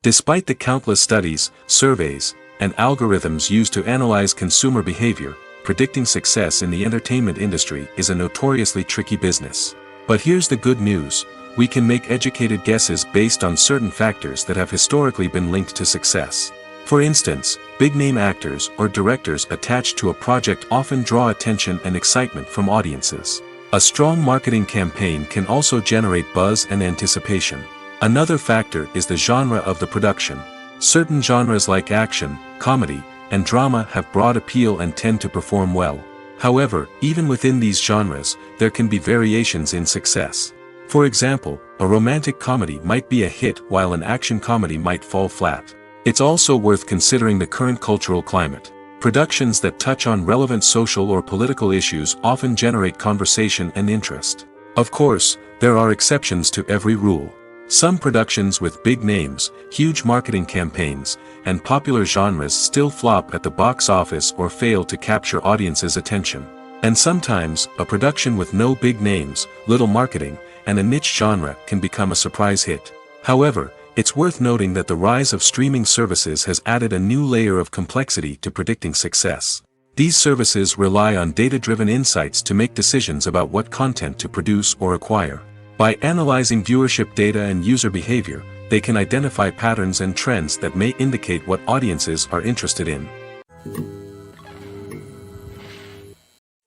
Speaker 1: Despite the countless studies, surveys, and algorithms used to analyze consumer behavior, predicting success in the entertainment industry is a notoriously tricky business. But here's the good news: we can make educated guesses based on certain factors that have historically been linked to success. For instance, big-name actors or directors attached to a project often draw attention and excitement from audiences. A strong marketing campaign can also generate buzz and anticipation. Another factor is the genre of the production. Certain genres like action, comedy, and drama have broad appeal and tend to perform well. However, even within these genres, there can be variations in success. For example, a romantic comedy might be a hit while an action comedy might fall flat. It's also worth considering the current cultural climate. Productions that touch on relevant social or political issues often generate conversation and interest. Of course, there are exceptions to every rule. Some productions with big names, huge marketing campaigns, and popular genres still flop at the box office or fail to capture audiences' attention. And sometimes, a production with no big names, little marketing, and a niche genre can become a surprise hit. However, it's worth noting that the rise of streaming services has added a new layer of complexity to predicting success. These services rely on data-driven insights to make decisions about what content to produce or acquire. By analyzing viewership data and user behavior, they can identify patterns and trends that may indicate what audiences are interested in.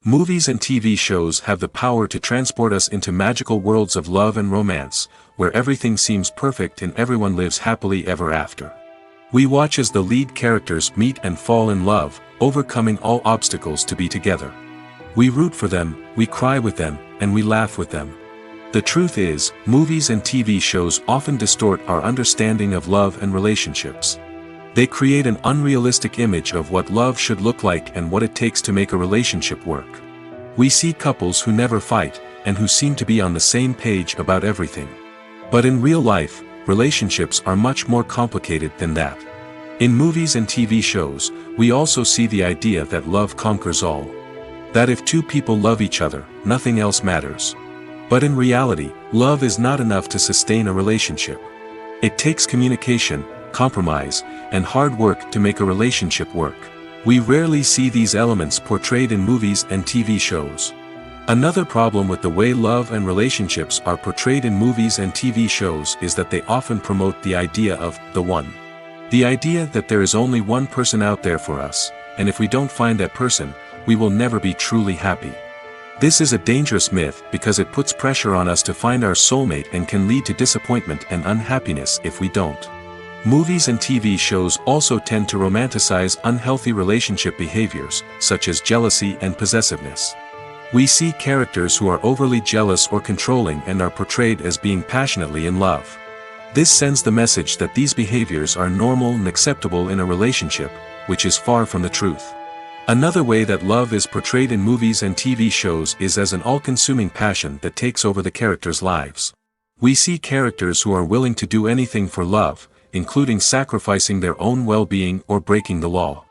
Speaker 1: Movies and TV shows have the power to transport us into magical worlds of love and romance, where everything seems perfect and everyone lives happily ever after. We watch as the lead characters meet and fall in love, overcoming all obstacles to be together. We root for them, we cry with them, and we laugh with them. The truth is, movies and TV shows often distort our understanding of love and relationships. They create an unrealistic image of what love should look like and what it takes to make a relationship work. We see couples who never fight, and who seem to be on the same page about everything. But in real life, relationships are much more complicated than that. In movies and TV shows, we also see the idea that love conquers all. That if two people love each other, nothing else matters. But in reality, love is not enough to sustain a relationship. It takes communication, compromise, and hard work to make a relationship work. We rarely see these elements portrayed in movies and TV shows. Another problem with the way love and relationships are portrayed in movies and TV shows is that they often promote the idea of the one. The idea that there is only one person out there for us, and if we don't find that person, we will never be truly happy. This is a dangerous myth because it puts pressure on us to find our soulmate and can lead to disappointment and unhappiness if we don't. Movies and TV shows also tend to romanticize unhealthy relationship behaviors, such as jealousy and possessiveness. We see characters who are overly jealous or controlling and are portrayed as being passionately in love. This sends the message that these behaviors are normal and acceptable in a relationship, which is far from the truth. Another way that love is portrayed in movies and TV shows is as an all-consuming passion that takes over the characters' lives. We see characters who are willing to do anything for love, including sacrificing their own well-being or breaking the law.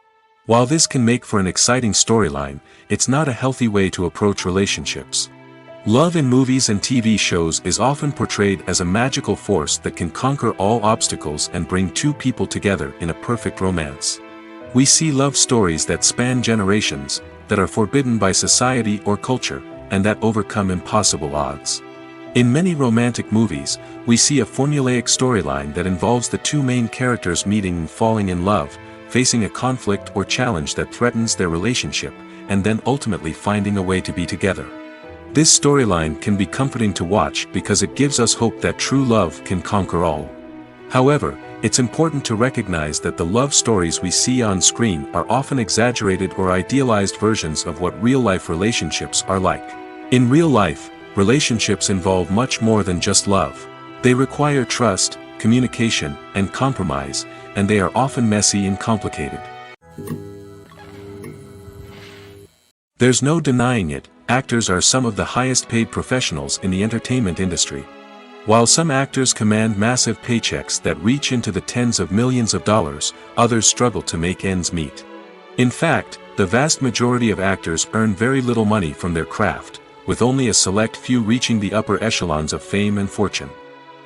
Speaker 1: While this can make for an exciting storyline, it's not a healthy way to approach relationships. Love in movies and TV shows is often portrayed as a magical force that can conquer all obstacles and bring two people together in a perfect romance. We see love stories that span generations, that are forbidden by society or culture, and that overcome impossible odds. In many romantic movies, we see a formulaic storyline that involves the two main characters meeting and falling in love, facing a conflict or challenge that threatens their relationship, and then ultimately finding a way to be together. This storyline can be comforting to watch because it gives us hope that true love can conquer all. However, it's important to recognize that the love stories we see on screen are often exaggerated or idealized versions of what real-life relationships are like. In real life, relationships involve much more than just love. They require trust, communication, and compromise, and they are often messy and complicated. There's no denying it, actors are some of the highest-paid professionals in the entertainment industry. While some actors command massive paychecks that reach into the tens of millions of dollars, others struggle to make ends meet. In fact, the vast majority of actors earn very little money from their craft, with only a select few reaching the upper echelons of fame and fortune.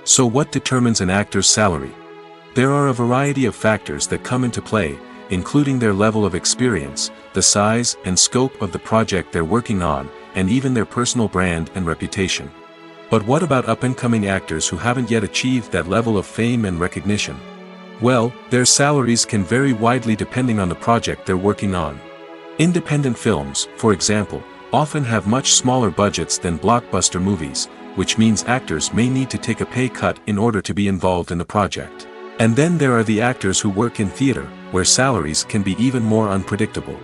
Speaker 1: So what determines an actor's salary? There are a variety of factors that come into play, including their level of experience, the size and scope of the project they're working on, and even their personal brand and reputation. But what about up-and-coming actors who haven't yet achieved that level of fame and recognition? Well, their salaries can vary widely depending on the project they're working on. Independent films, for example, often have much smaller budgets than blockbuster movies, which means actors may need to take a pay cut in order to be involved in the project. And then there are the actors who work in theater, where salaries can be even more unpredictable.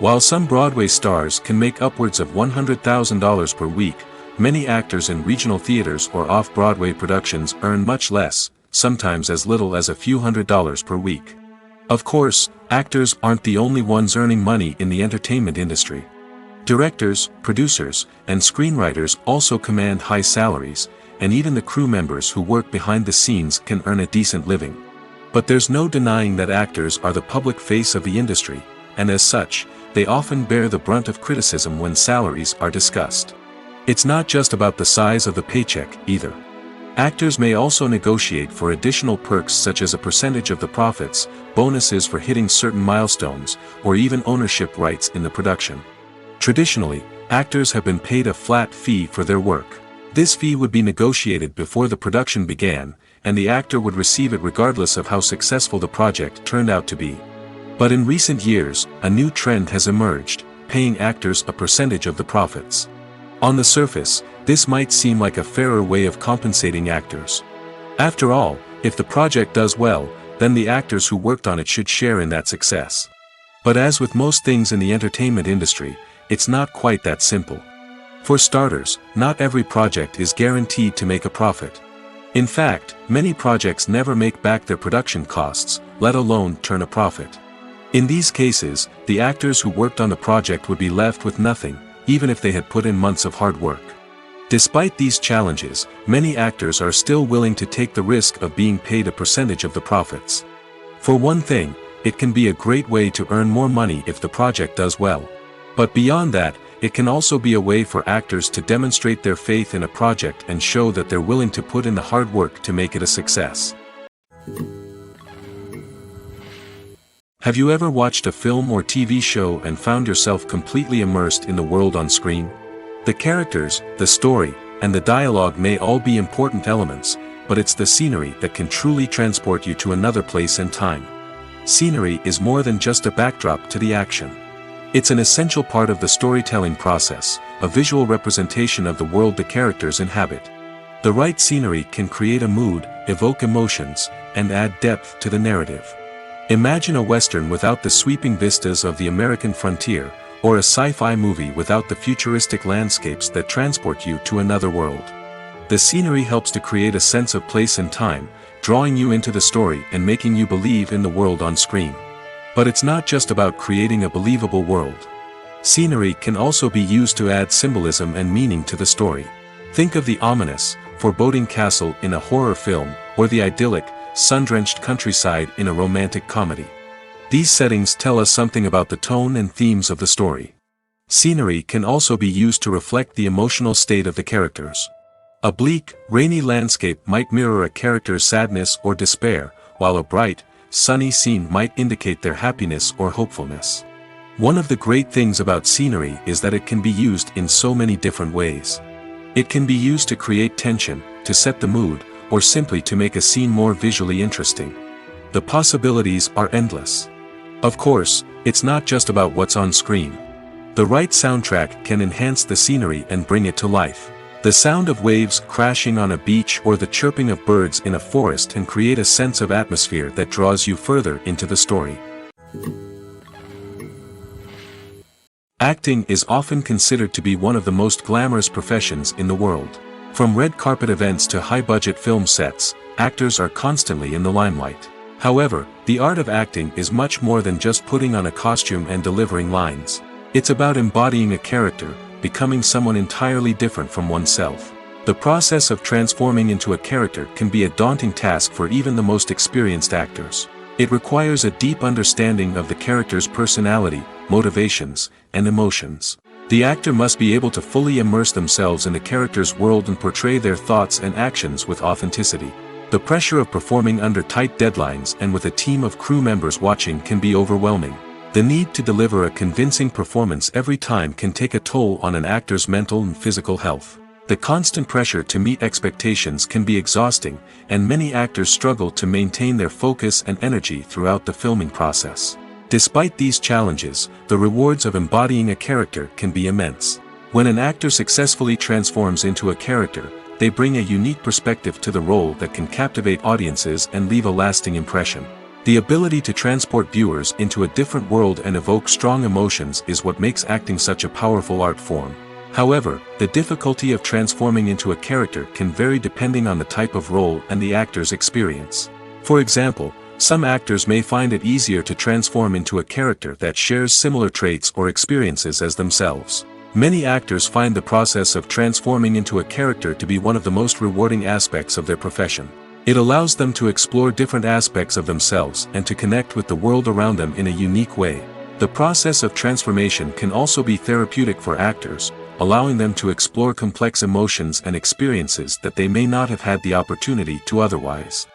Speaker 1: While some Broadway stars can make upwards of $100,000 per week, many actors in regional theaters or off-Broadway productions earn much less, sometimes as little as a few $100s per week. Of course, actors aren't the only ones earning money in the entertainment industry. Directors, producers, and screenwriters also command high salaries, and even the crew members who work behind the scenes can earn a decent living. But there's no denying that actors are the public face of the industry, and as such, they often bear the brunt of criticism when salaries are discussed. It's not just about the size of the paycheck, either. Actors may also negotiate for additional perks such as a percentage of the profits, bonuses for hitting certain milestones, or even ownership rights in the production. Traditionally, actors have been paid a flat fee for their work. This fee would be negotiated before the production began, and the actor would receive it regardless of how successful the project turned out to be. But in recent years, a new trend has emerged, paying actors a percentage of the profits. On the surface, this might seem like a fairer way of compensating actors. After all, if the project does well, then the actors who worked on it should share in that success. But as with most things in the entertainment industry, it's not quite that simple. For starters, not every project is guaranteed to make a profit. In fact, many projects never make back their production costs, let alone turn a profit. In these cases, the actors who worked on the project would be left with nothing, even if they had put in months of hard work. Despite these challenges, many actors are still willing to take the risk of being paid a percentage of the profits. For one thing, it can be a great way to earn more money if the project does well. But beyond that, it can also be a way for actors to demonstrate their faith in a project and show that they're willing to put in the hard work to make it a success. Have you ever watched a film or TV show and found yourself completely immersed in the world on screen? The characters, the story, and the dialogue may all be important elements, but it's the scenery that can truly transport you to another place and time. Scenery is more than just a backdrop to the action. It's an essential part of the storytelling process, a visual representation of the world the characters inhabit. The right scenery can create a mood, evoke emotions, and add depth to the narrative. Imagine a Western without the sweeping vistas of the American frontier, or a sci-fi movie without the futuristic landscapes that transport you to another world. The scenery helps to create a sense of place and time, drawing you into the story and making you believe in the world on screen. But it's not just about creating a believable world. Scenery can also be used to add symbolism and meaning to the story. Think of the ominous, foreboding castle in a horror film, or the idyllic, sun-drenched countryside in a romantic comedy. These settings tell us something about the tone and themes of the story. Scenery can also be used to reflect the emotional state of the characters. A bleak, rainy landscape might mirror a character's sadness or despair, while a bright, sunny scene might indicate their happiness or hopefulness. One of the great things about scenery is that it can be used in so many different ways. It can be used to create tension, to set the mood, or simply to make a scene more visually interesting. The possibilities are endless. Of course, it's not just about what's on screen. The right soundtrack can enhance the scenery and bring it to life. The sound of waves crashing on a beach or the chirping of birds in a forest can create a sense of atmosphere that draws you further into the story. Acting is often considered to be one of the most glamorous professions in the world. From red carpet events to high-budget film sets, actors are constantly in the limelight. However, the art of acting is much more than just putting on a costume and delivering lines. It's about embodying a character, becoming someone entirely different from oneself. The process of transforming into a character can be a daunting task for even the most experienced actors. It requires a deep understanding of the character's personality, motivations, and emotions. The actor must be able to fully immerse themselves in the character's world and portray their thoughts and actions with authenticity. The pressure of performing under tight deadlines and with a team of crew members watching can be overwhelming. The need to deliver a convincing performance every time can take a toll on an actor's mental and physical health. The constant pressure to meet expectations can be exhausting, and many actors struggle to maintain their focus and energy throughout the filming process. Despite these challenges, the rewards of embodying a character can be immense. When an actor successfully transforms into a character, they bring a unique perspective to the role that can captivate audiences and leave a lasting impression. The ability to transport viewers into a different world and evoke strong emotions is what makes acting such a powerful art form. However, the difficulty of transforming into a character can vary depending on the type of role and the actor's experience. For example, some actors may find it easier to transform into a character that shares similar traits or experiences as themselves. Many actors find the process of transforming into a character to be one of the most rewarding aspects of their profession. It allows them to explore different aspects of themselves and to connect with the world around them in a unique way. The process of transformation can also be therapeutic for actors, allowing them to explore complex emotions and experiences that they may not have had the opportunity to otherwise.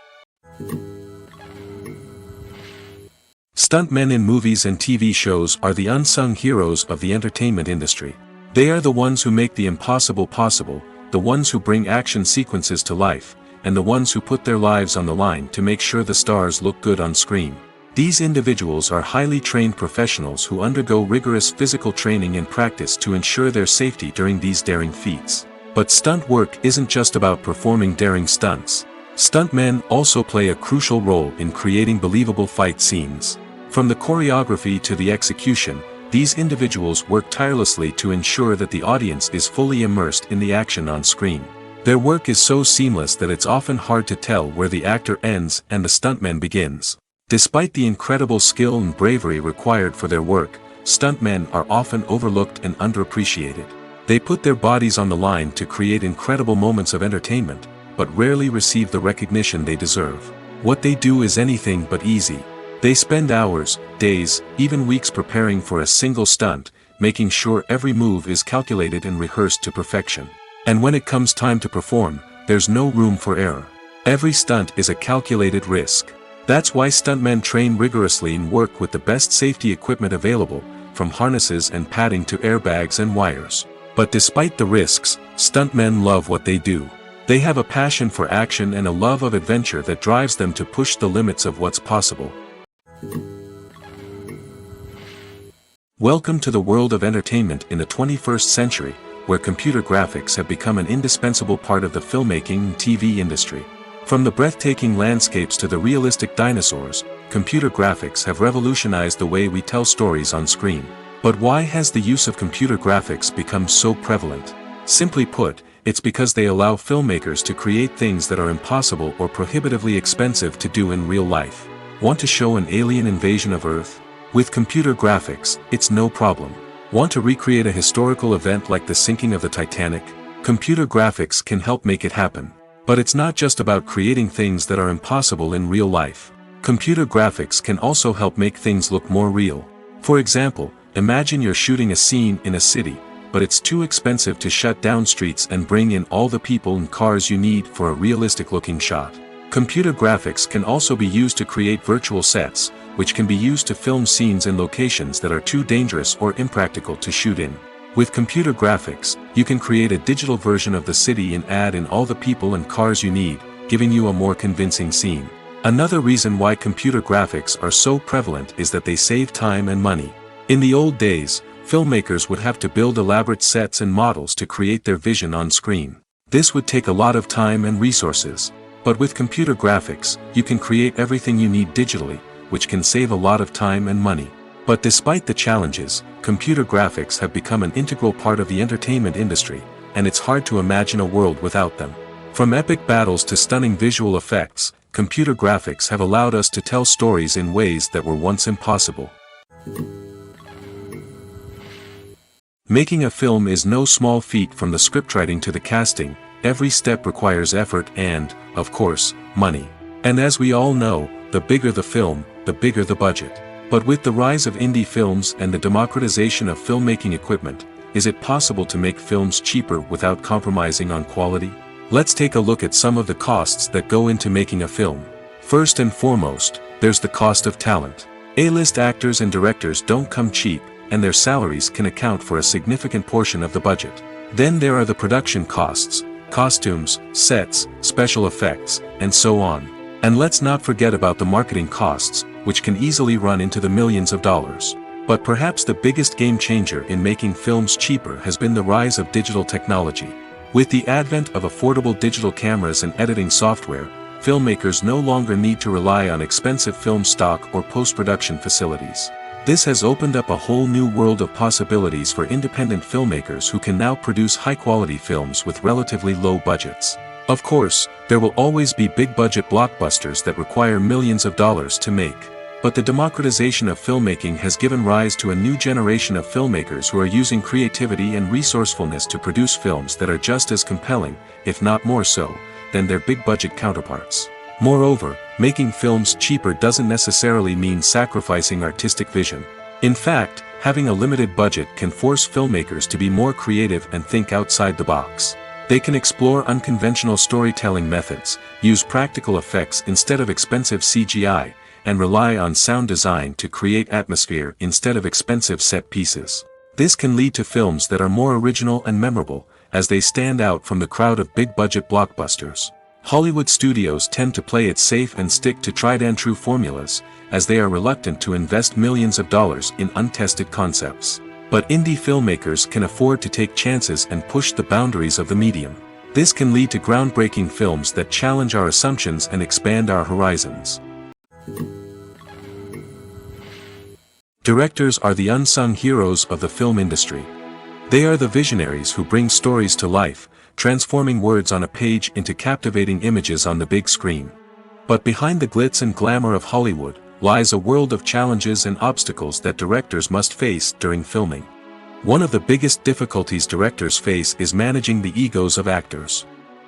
Speaker 1: Stuntmen in movies and TV shows are the unsung heroes of the entertainment industry. They are the ones who make the impossible possible, the ones who bring action sequences to life, and the ones who put their lives on the line to make sure the stars look good on screen. These individuals are highly trained professionals who undergo rigorous physical training and practice to ensure their safety during these daring feats. But stunt work isn't just about performing daring stunts. Stuntmen also play a crucial role in creating believable fight scenes. From the choreography to the execution, these individuals work tirelessly to ensure that the audience is fully immersed in the action on screen. Their work is so seamless that it's often hard to tell where the actor ends and the stuntman begins. Despite the incredible skill and bravery required for their work, stuntmen are often overlooked and underappreciated. They put their bodies on the line to create incredible moments of entertainment, but rarely receive the recognition they deserve. What they do is anything but easy. They spend hours, days, even weeks preparing for a single stunt, making sure every move is calculated and rehearsed to perfection. And when it comes time to perform, there's no room for error. Every stunt is a calculated risk. That's why stuntmen train rigorously and work with the best safety equipment available, from harnesses and padding to airbags and wires. But despite the risks, stuntmen love what they do. They have a passion for action and a love of adventure that drives them to push the limits of what's possible. Welcome to the world of entertainment in the 21st century, where computer graphics have become an indispensable part of the filmmaking and TV industry. From the breathtaking landscapes to the realistic dinosaurs, computer graphics have revolutionized the way we tell stories on screen. But why has the use of computer graphics become so prevalent? Simply put, it's because they allow filmmakers to create things that are impossible or prohibitively expensive to do in real life. Want to show an alien invasion of Earth? With computer graphics, it's no problem. Want to recreate a historical event like the sinking of the Titanic? Computer graphics can help make it happen. But it's not just about creating things that are impossible in real life. Computer graphics can also help make things look more real. For example, imagine you're shooting a scene in a city, but it's too expensive to shut down streets and bring in all the people and cars you need for a realistic-looking shot. Computer graphics can also be used to create virtual sets, which can be used to film scenes in locations that are too dangerous or impractical to shoot in. With computer graphics, you can create a digital version of the city and add in all the people and cars you need, giving you a more convincing scene. Another reason why computer graphics are so prevalent is that they save time and money. In the old days, filmmakers would have to build elaborate sets and models to create their vision on screen. This would take a lot of time and resources. But with computer graphics, you can create everything you need digitally, which can save a lot of time and money. But despite the challenges, computer graphics have become an integral part of the entertainment industry, and it's hard to imagine a world without them. From epic battles to stunning visual effects, computer graphics have allowed us to tell stories in ways that were once impossible. Making a film is no small feat. From the scriptwriting to the casting. Every step requires effort and, of course, money. And as we all know, the bigger the film, the bigger the budget. But with the rise of indie films and the democratization of filmmaking equipment, is it possible to make films cheaper without compromising on quality? Let's take a look at some of the costs that go into making a film. First and foremost, there's the cost of talent. A-list actors and directors don't come cheap, and their salaries can account for a significant portion of the budget. Then there are the production costs. Costumes, sets, special effects, and so on. And let's not forget about the marketing costs, which can easily run into the millions of dollars. But perhaps the biggest game changer in making films cheaper has been the rise of digital technology. With the advent of affordable digital cameras and editing software, filmmakers no longer need to rely on expensive film stock or post-production facilities. This has opened up a whole new world of possibilities for independent filmmakers who can now produce high-quality films with relatively low budgets. Of course, there will always be big-budget blockbusters that require millions of dollars to make. But the democratization of filmmaking has given rise to a new generation of filmmakers who are using creativity and resourcefulness to produce films that are just as compelling, if not more so, than their big-budget counterparts. Moreover, making films cheaper doesn't necessarily mean sacrificing artistic vision. In fact, having a limited budget can force filmmakers to be more creative and think outside the box. They can explore unconventional storytelling methods, use practical effects instead of expensive CGI, and rely on sound design to create atmosphere instead of expensive set pieces. This can lead to films that are more original and memorable, as they stand out from the crowd of big-budget blockbusters. Hollywood studios tend to play it safe and stick to tried-and-true formulas, as they are reluctant to invest millions of dollars in untested concepts. But indie filmmakers can afford to take chances and push the boundaries of the medium. This can lead to groundbreaking films that challenge our assumptions and expand our horizons. Directors are the unsung heroes of the film industry. They are the visionaries who bring stories to life, transforming words on a page into captivating images on the big screen. But behind the glitz and glamour of Hollywood, lies a world of challenges and obstacles that directors must face during filming. One of the biggest difficulties directors face is managing the egos of actors.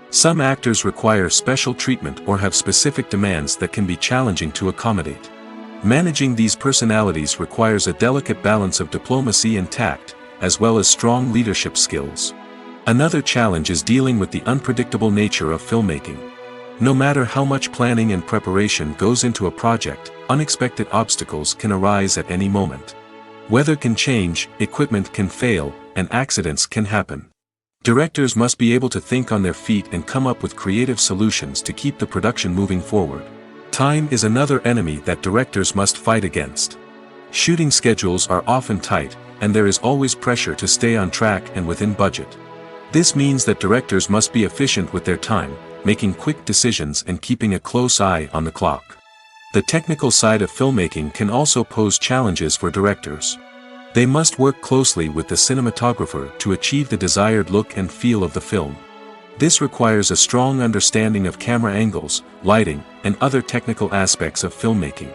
Speaker 1: Some actors require special treatment or have specific demands that can be challenging to accommodate. Managing these personalities requires a delicate balance of diplomacy and tact, as well as strong leadership skills. Another challenge is dealing with the unpredictable nature of filmmaking. No matter how much planning and preparation goes into a project, unexpected obstacles can arise at any moment. Weather can change, equipment can fail, and accidents can happen. Directors must be able to think on their feet and come up with creative solutions to keep the production moving forward. Time is another enemy that directors must fight against. Shooting schedules are often tight, and there is always pressure to stay on track and within budget. This means that directors must be efficient with their time, making quick decisions and keeping a close eye on the clock. The technical side of filmmaking can also pose challenges for directors. They must work closely with the cinematographer to achieve the desired look and feel of the film. This requires a strong understanding of camera angles, lighting, and other technical aspects of filmmaking.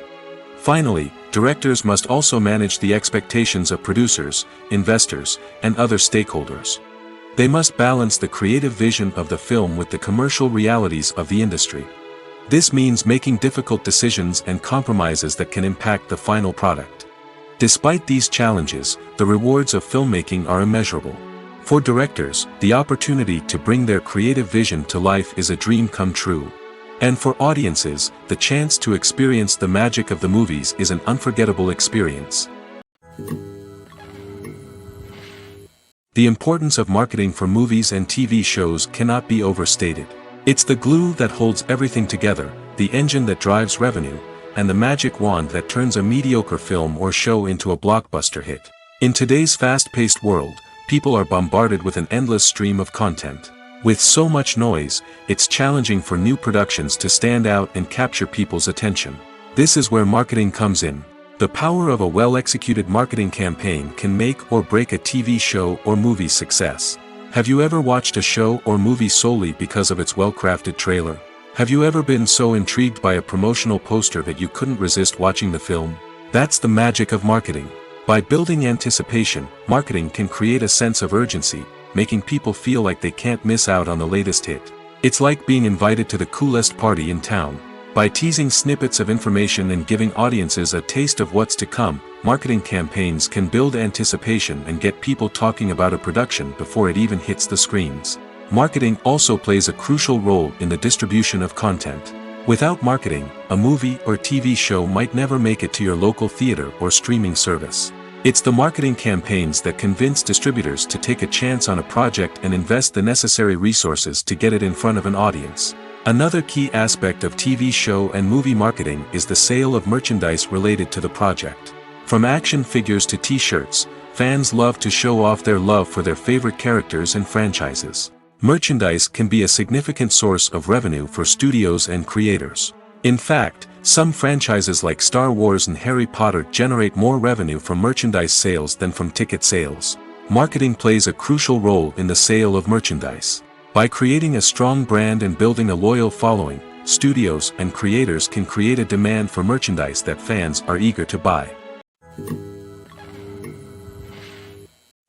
Speaker 1: Finally, directors must also manage the expectations of producers, investors, and other stakeholders. They must balance the creative vision of the film with the commercial realities of the industry. This means making difficult decisions and compromises that can impact the final product. Despite these challenges, the rewards of filmmaking are immeasurable. For directors, the opportunity to bring their creative vision to life is a dream come true. And for audiences, the chance to experience the magic of the movies is an unforgettable experience. The importance of marketing for movies and TV shows cannot be overstated. It's the glue that holds everything together, the engine that drives revenue, and the magic wand that turns a mediocre film or show into a blockbuster hit. In today's fast-paced world, people are bombarded with an endless stream of content. With so much noise, it's challenging for new productions to stand out and capture people's attention. This is where marketing comes in. The power of a well-executed marketing campaign can make or break a TV show or movie's success. Have you ever watched a show or movie solely because of its well-crafted trailer? Have you ever been so intrigued by a promotional poster that you couldn't resist watching the film? That's the magic of marketing. By building anticipation, marketing can create a sense of urgency, making people feel like they can't miss out on the latest hit. It's like being invited to the coolest party in town. By teasing snippets of information and giving audiences a taste of what's to come, marketing campaigns can build anticipation and get people talking about a production before it even hits the screens. Marketing also plays a crucial role in the distribution of content. Without marketing, a movie or TV show might never make it to your local theater or streaming service. It's the marketing campaigns that convince distributors to take a chance on a project and invest the necessary resources to get it in front of an audience. Another key aspect of TV show and movie marketing is the sale of merchandise related to the project. From action figures to t-shirts, fans love to show off their love for their favorite characters and franchises. Merchandise can be a significant source of revenue for studios and creators. In fact, some franchises like Star Wars and Harry Potter generate more revenue from merchandise sales than from ticket sales. Marketing plays a crucial role in the sale of merchandise. By creating a strong brand and building a loyal following, studios and creators can create a demand for merchandise that fans are eager to buy.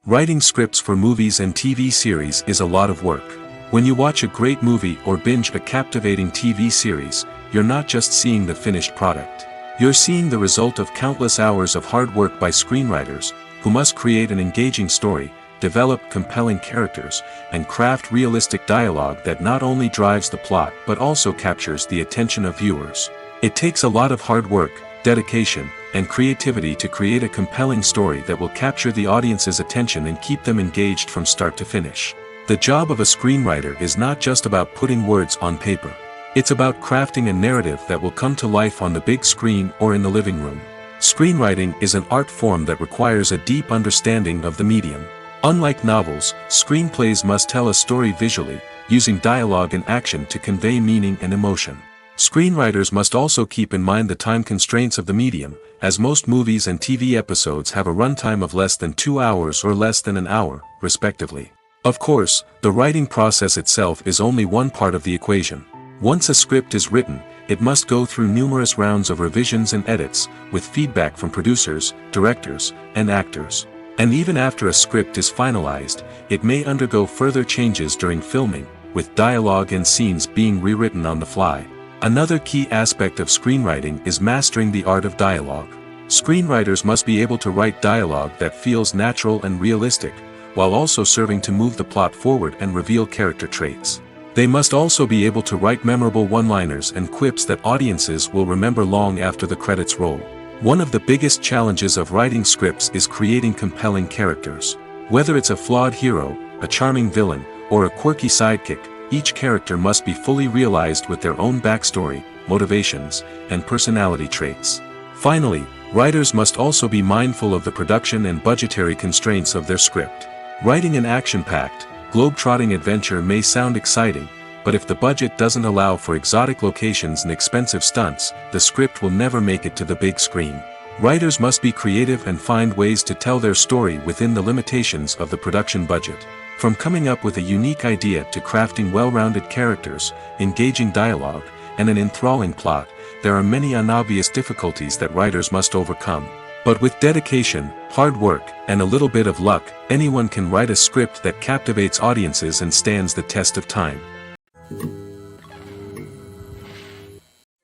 Speaker 1: Writing scripts for movies and TV series is a lot of work. When you watch a great movie or binge a captivating TV series, you're not just seeing the finished product. You're seeing the result of countless hours of hard work by screenwriters, who must create an engaging story, develop compelling characters, and craft realistic dialogue that not only drives the plot but also captures the attention of viewers. It takes a lot of hard work, dedication, and creativity to create a compelling story that will capture the audience's attention and keep them engaged from start to finish. The job of a screenwriter is not just about putting words on paper. It's about crafting a narrative that will come to life on the big screen or in the living room. Screenwriting is an art form that requires a deep understanding of the medium. Unlike novels, screenplays must tell a story visually, using dialogue and action to convey meaning and emotion. Screenwriters must also keep in mind the time constraints of the medium, as most movies and TV episodes have a runtime of less than 2 hours or less than an hour, respectively. Of course, the writing process itself is only one part of the equation. Once a script is written, it must go through numerous rounds of revisions and edits, with feedback from producers, directors, and actors. And even after a script is finalized, it may undergo further changes during filming, with dialogue and scenes being rewritten on the fly. Another key aspect of screenwriting is mastering the art of dialogue. Screenwriters must be able to write dialogue that feels natural and realistic, while also serving to move the plot forward and reveal character traits. They must also be able to write memorable one-liners and quips that audiences will remember long after the credits roll. One of the biggest challenges of writing scripts is creating compelling characters. Whether it's a flawed hero, a charming villain, or a quirky sidekick, each character must be fully realized with their own backstory, motivations, and personality traits. Finally, writers must also be mindful of the production and budgetary constraints of their script. Writing an action-packed, globe-trotting adventure may sound exciting, but if the budget doesn't allow for exotic locations and expensive stunts, the script will never make it to the big screen. Writers must be creative and find ways to tell their story within the limitations of the production budget. From coming up with a unique idea to crafting well-rounded characters, engaging dialogue, and an enthralling plot, there are many unobvious difficulties that writers must overcome. But with dedication, hard work, and a little bit of luck, anyone can write a script that captivates audiences and stands the test of time.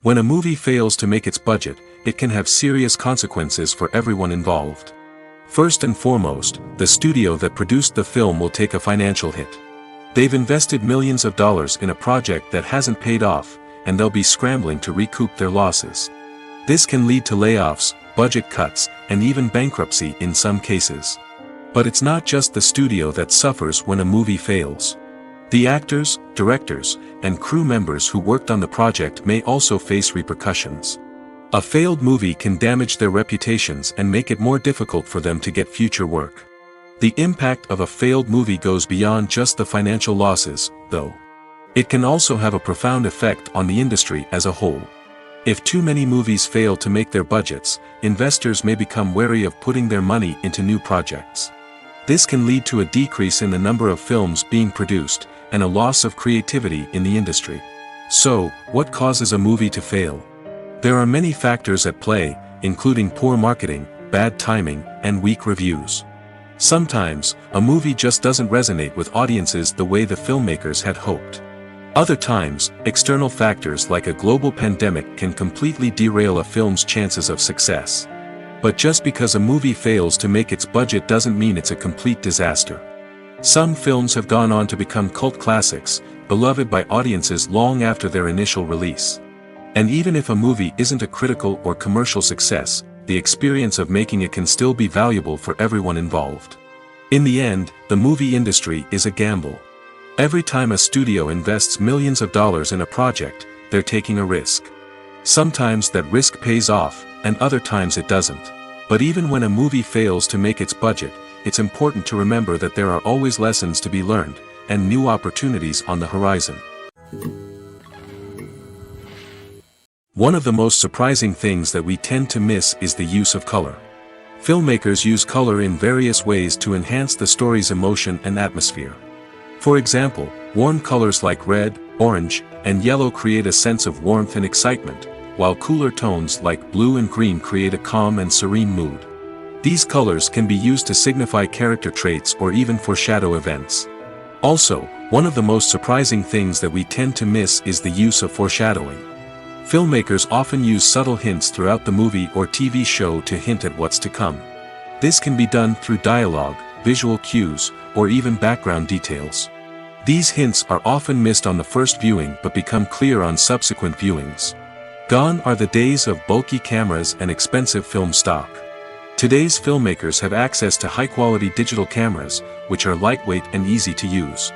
Speaker 1: When a movie fails to make its budget, it can have serious consequences for everyone involved. First and foremost, the studio that produced the film will take a financial hit. They've invested millions of dollars in a project that hasn't paid off, and they'll be scrambling to recoup their losses. This can lead to layoffs, budget cuts, and even bankruptcy in some cases. But it's not just the studio that suffers when a movie fails. The actors, directors, and crew members who worked on the project may also face repercussions. A failed movie can damage their reputations and make it more difficult for them to get future work. The impact of a failed movie goes beyond just the financial losses, though. It can also have a profound effect on the industry as a whole. If too many movies fail to make their budgets, investors may become wary of putting their money into new projects. This can lead to a decrease in the number of films being produced, and a loss of creativity in the industry. So, what causes a movie to fail? There are many factors at play, including poor marketing, bad timing, and weak reviews. Sometimes, a movie just doesn't resonate with audiences the way the filmmakers had hoped. Other times, external factors like a global pandemic can completely derail a film's chances of success. But just because a movie fails to make its budget doesn't mean it's a complete disaster. Some films have gone on to become cult classics, beloved by audiences long after their initial release. And even if a movie isn't a critical or commercial success, the experience of making it can still be valuable for everyone involved. In the end, the movie industry is a gamble. Every time a studio invests millions of dollars in a project, they're taking a risk. Sometimes that risk pays off, and other times it doesn't. But even when a movie fails to make its budget, it's important to remember that there are always lessons to be learned, and new opportunities on the horizon. One of the most surprising things that we tend to miss is the use of color. Filmmakers use color in various ways to enhance the story's emotion and atmosphere. For example, warm colors like red, orange, and yellow create a sense of warmth and excitement, while cooler tones like blue and green create a calm and serene mood. These colors can be used to signify character traits or even foreshadow events. Also, one of the most surprising things that we tend to miss is the use of foreshadowing. Filmmakers often use subtle hints throughout the movie or TV show to hint at what's to come. This can be done through dialogue, visual cues, or even background details. These hints are often missed on the first viewing but become clear on subsequent viewings. Gone are the days of bulky cameras and expensive film stock. Today's filmmakers have access to high-quality digital cameras, which are lightweight and easy to use.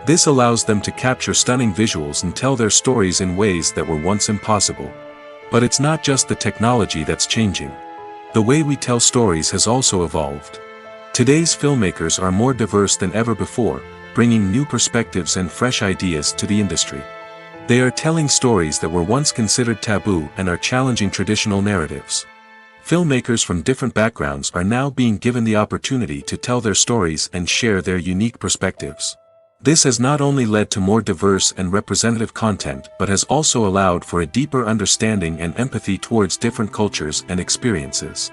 Speaker 1: This allows them to capture stunning visuals and tell their stories in ways that were once impossible. But it's not just the technology that's changing. The way we tell stories has also evolved. Today's filmmakers are more diverse than ever before, bringing new perspectives and fresh ideas to the industry. They are telling stories that were once considered taboo and are challenging traditional narratives. Filmmakers from different backgrounds are now being given the opportunity to tell their stories and share their unique perspectives. This has not only led to more diverse and representative content but has also allowed for a deeper understanding and empathy towards different cultures and experiences.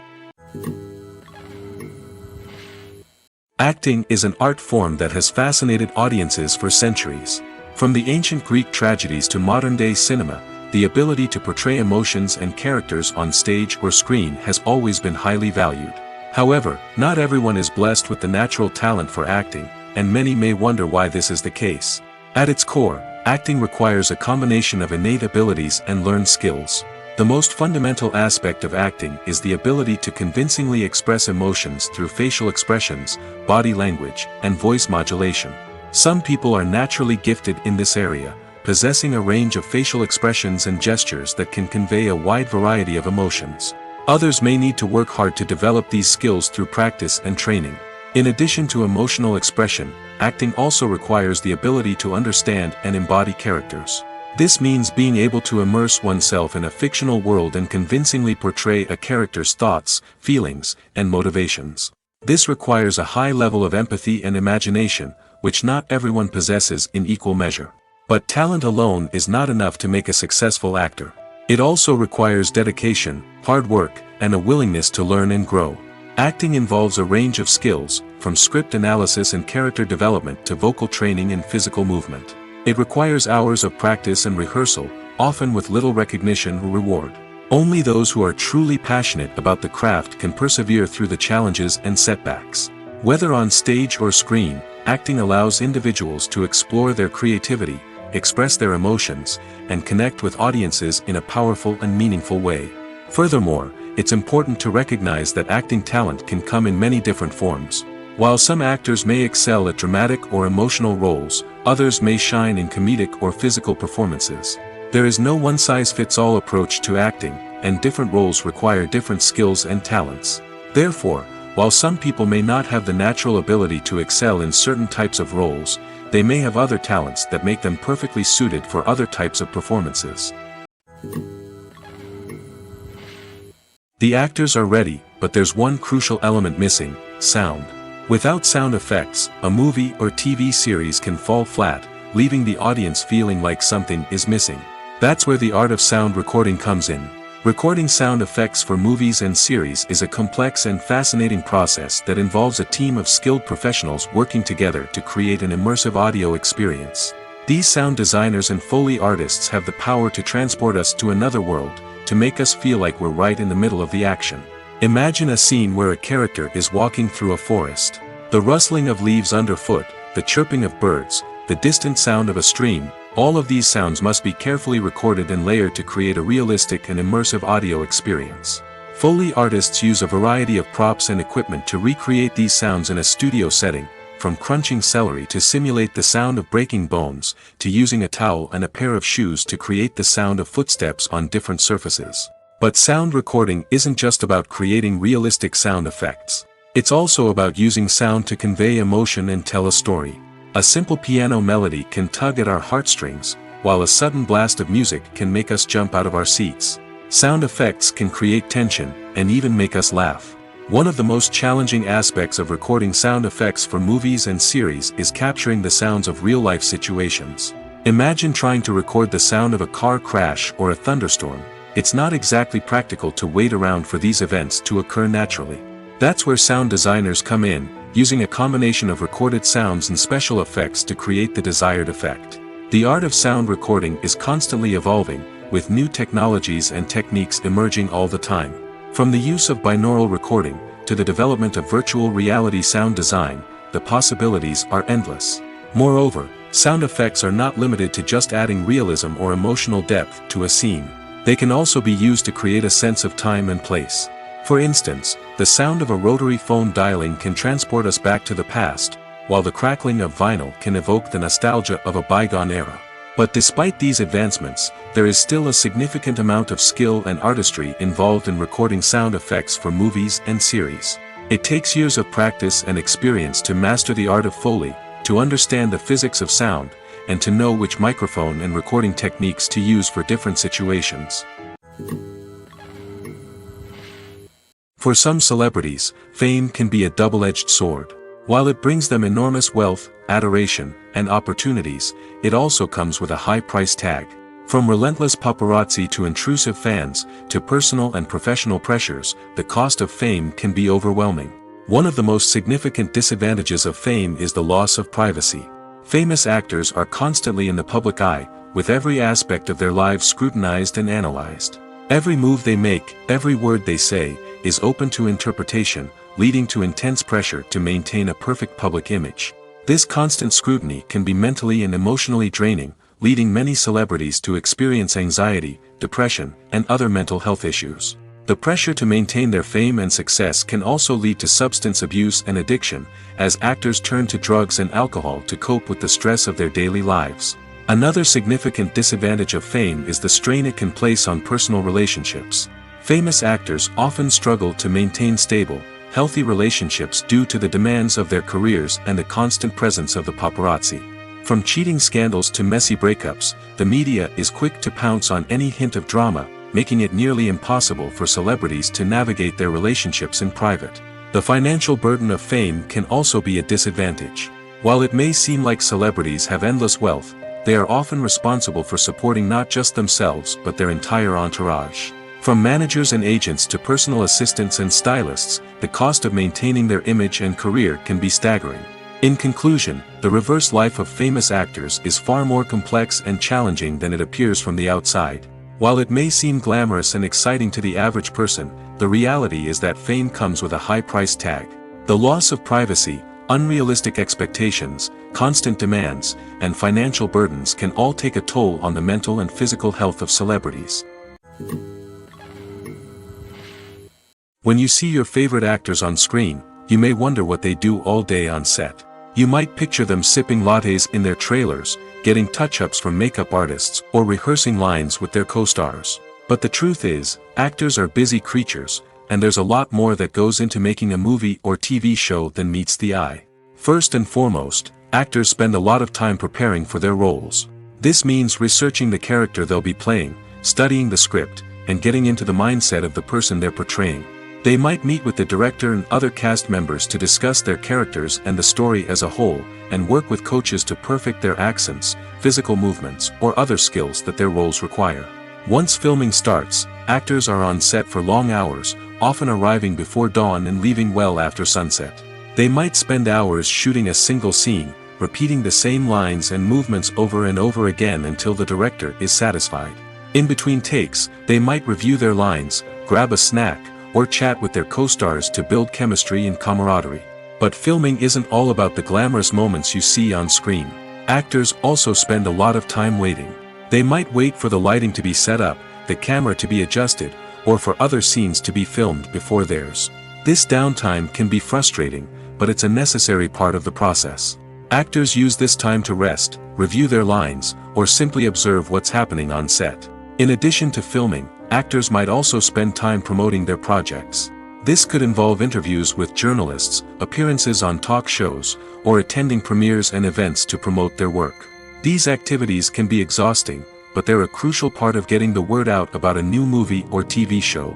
Speaker 1: Acting is an art form that has fascinated audiences for centuries. From the ancient Greek tragedies to modern-day cinema, the ability to portray emotions and characters on stage or screen has always been highly valued. However, not everyone is blessed with the natural talent for acting, and many may wonder why this is the case. At its core, acting requires a combination of innate abilities and learned skills. The most fundamental aspect of acting is the ability to convincingly express emotions through facial expressions, body language, and voice modulation. Some people are naturally gifted in this area, possessing a range of facial expressions and gestures that can convey a wide variety of emotions. Others may need to work hard to develop these skills through practice and training. In addition to emotional expression, acting also requires the ability to understand and embody characters. This means being able to immerse oneself in a fictional world and convincingly portray a character's thoughts, feelings, and motivations. This requires a high level of empathy and imagination, which not everyone possesses in equal measure. But talent alone is not enough to make a successful actor. It also requires dedication, hard work, and a willingness to learn and grow. Acting involves a range of skills, from script analysis and character development to vocal training and physical movement. It requires hours of practice and rehearsal, often with little recognition or reward. Only those who are truly passionate about the craft can persevere through the challenges and setbacks. Whether on stage or screen, acting allows individuals to explore their creativity, express their emotions, and connect with audiences in a powerful and meaningful way. Furthermore, it's important to recognize that acting talent can come in many different forms. While some actors may excel at dramatic or emotional roles, others may shine in comedic or physical performances. There is no one-size-fits-all approach to acting, and different roles require different skills and talents. Therefore, while some people may not have the natural ability to excel in certain types of roles, they may have other talents that make them perfectly suited for other types of performances. The actors are ready, but there's one crucial element missing: sound. Without sound effects, a movie or TV series can fall flat, leaving the audience feeling like something is missing. That's where the art of sound recording comes in. Recording sound effects for movies and series is a complex and fascinating process that involves a team of skilled professionals working together to create an immersive audio experience. These sound designers and Foley artists have the power to transport us to another world, to make us feel like we're right in the middle of the action. Imagine a scene where a character is walking through a forest. The rustling of leaves underfoot, the chirping of birds, the distant sound of a stream, all of these sounds must be carefully recorded and layered to create a realistic and immersive audio experience. Foley artists use a variety of props and equipment to recreate these sounds in a studio setting, from crunching celery to simulate the sound of breaking bones, to using a towel and a pair of shoes to create the sound of footsteps on different surfaces. But sound recording isn't just about creating realistic sound effects. It's also about using sound to convey emotion and tell a story. A simple piano melody can tug at our heartstrings, while a sudden blast of music can make us jump out of our seats. Sound effects can create tension, and even make us laugh. One of the most challenging aspects of recording sound effects for movies and series is capturing the sounds of real-life situations. Imagine trying to record the sound of a car crash or a thunderstorm. It's not exactly practical to wait around for these events to occur naturally. That's where sound designers come in, using a combination of recorded sounds and special effects to create the desired effect. The art of sound recording is constantly evolving, with new technologies and techniques emerging all the time. From the use of binaural recording, to the development of virtual reality sound design, the possibilities are endless. Moreover, sound effects are not limited to just adding realism or emotional depth to a scene. They can also be used to create a sense of time and place. For instance, the sound of a rotary phone dialing can transport us back to the past, while the crackling of vinyl can evoke the nostalgia of a bygone era. But despite these advancements, there is still a significant amount of skill and artistry involved in recording sound effects for movies and series. It takes years of practice and experience to master the art of Foley, to understand the physics of sound, and to know which microphone and recording techniques to use for different situations. For some celebrities, fame can be a double-edged sword. While it brings them enormous wealth, adoration, and opportunities, it also comes with a high price tag. From relentless paparazzi to intrusive fans, to personal and professional pressures, the cost of fame can be overwhelming. One of the most significant disadvantages of fame is the loss of privacy. Famous actors are constantly in the public eye, with every aspect of their lives scrutinized and analyzed. Every move they make, every word they say, is open to interpretation, leading to intense pressure to maintain a perfect public image. This constant scrutiny can be mentally and emotionally draining, leading many celebrities to experience anxiety, depression, and other mental health issues. The pressure to maintain their fame and success can also lead to substance abuse and addiction, as actors turn to drugs and alcohol to cope with the stress of their daily lives. Another significant disadvantage of fame is the strain it can place on personal relationships. Famous actors often struggle to maintain stable, healthy relationships due to the demands of their careers and the constant presence of the paparazzi. From cheating scandals to messy breakups, the media is quick to pounce on any hint of drama, making it nearly impossible for celebrities to navigate their relationships in private. The financial burden of fame can also be a disadvantage. While it may seem like celebrities have endless wealth, they are often responsible for supporting not just themselves but their entire entourage. From managers and agents to personal assistants and stylists, the cost of maintaining their image and career can be staggering. In conclusion, the reverse life of famous actors is far more complex and challenging than it appears from the outside. While it may seem glamorous and exciting to the average person, the reality is that fame comes with a high price tag. The loss of privacy, unrealistic expectations, constant demands, and financial burdens can all take a toll on the mental and physical health of celebrities. When you see your favorite actors on screen, you may wonder what they do all day on set. You might picture them sipping lattes in their trailers, getting touch-ups from makeup artists, or rehearsing lines with their co-stars. But the truth is, actors are busy creatures, and there's a lot more that goes into making a movie or TV show than meets the eye. First and foremost, actors spend a lot of time preparing for their roles. This means researching the character they'll be playing, studying the script, and getting into the mindset of the person they're portraying. They might meet with the director and other cast members to discuss their characters and the story as a whole, and work with coaches to perfect their accents, physical movements, or other skills that their roles require. Once filming starts, actors are on set for long hours, often arriving before dawn and leaving well after sunset. They might spend hours shooting a single scene, repeating the same lines and movements over and over again until the director is satisfied. In between takes, they might review their lines, grab a snack, or chat with their co-stars to build chemistry and camaraderie. But filming isn't all about the glamorous moments you see on screen. Actors also spend a lot of time waiting. They might wait for the lighting to be set up, the camera to be adjusted, or for other scenes to be filmed before theirs. This downtime can be frustrating, but it's a necessary part of the process. Actors use this time to rest, review their lines, or simply observe what's happening on set. In addition to filming, actors might also spend time promoting their projects. This could involve interviews with journalists, appearances on talk shows, or attending premieres and events to promote their work. These activities can be exhausting, but they're a crucial part of getting the word out about a new movie or TV show.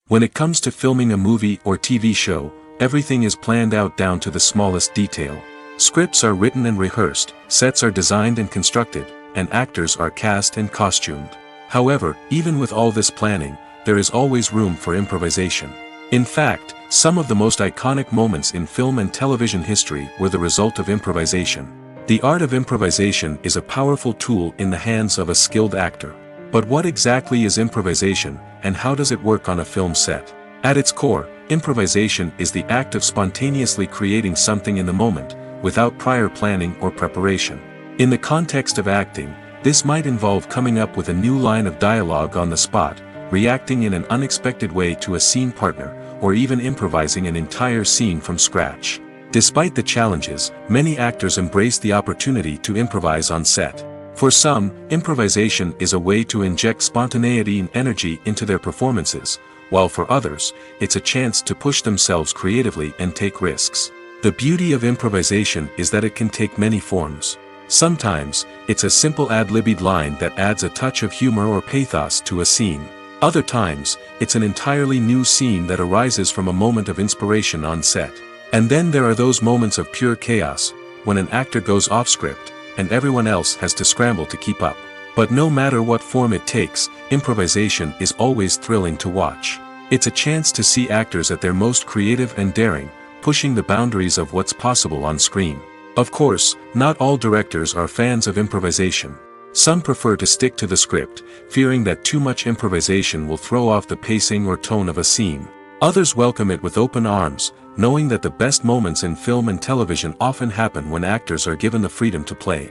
Speaker 1: When it comes to filming a movie or TV show, everything is planned out down to the smallest detail. Scripts are written and rehearsed, sets are designed and constructed, and actors are cast and costumed. However, even with all this planning, there is always room for improvisation. In fact, some of the most iconic moments in film and television history were the result of improvisation. The art of improvisation is a powerful tool in the hands of a skilled actor. But what exactly is improvisation, and how does it work on a film set? At its core, improvisation is the act of spontaneously creating something in the moment, without prior planning or preparation. In the context of acting, this might involve coming up with a new line of dialogue on the spot, reacting in an unexpected way to a scene partner, or even improvising an entire scene from scratch. Despite the challenges, many actors embrace the opportunity to improvise on set. For some, improvisation is a way to inject spontaneity and energy into their performances, while for others, it's a chance to push themselves creatively and take risks. The beauty of improvisation is that it can take many forms. Sometimes, it's a simple ad-libbed line that adds a touch of humor or pathos to a scene. Other times, it's an entirely new scene that arises from a moment of inspiration on set. And then there are those moments of pure chaos, when an actor goes off script, and everyone else has to scramble to keep up. But no matter what form it takes, improvisation is always thrilling to watch. It's a chance to see actors at their most creative and daring, pushing the boundaries of what's possible on screen. Of course, not all directors are fans of improvisation. Some prefer to stick to the script, fearing that too much improvisation will throw off the pacing or tone of a scene. Others welcome it with open arms, knowing that the best moments in film and television often happen when actors are given the freedom to play.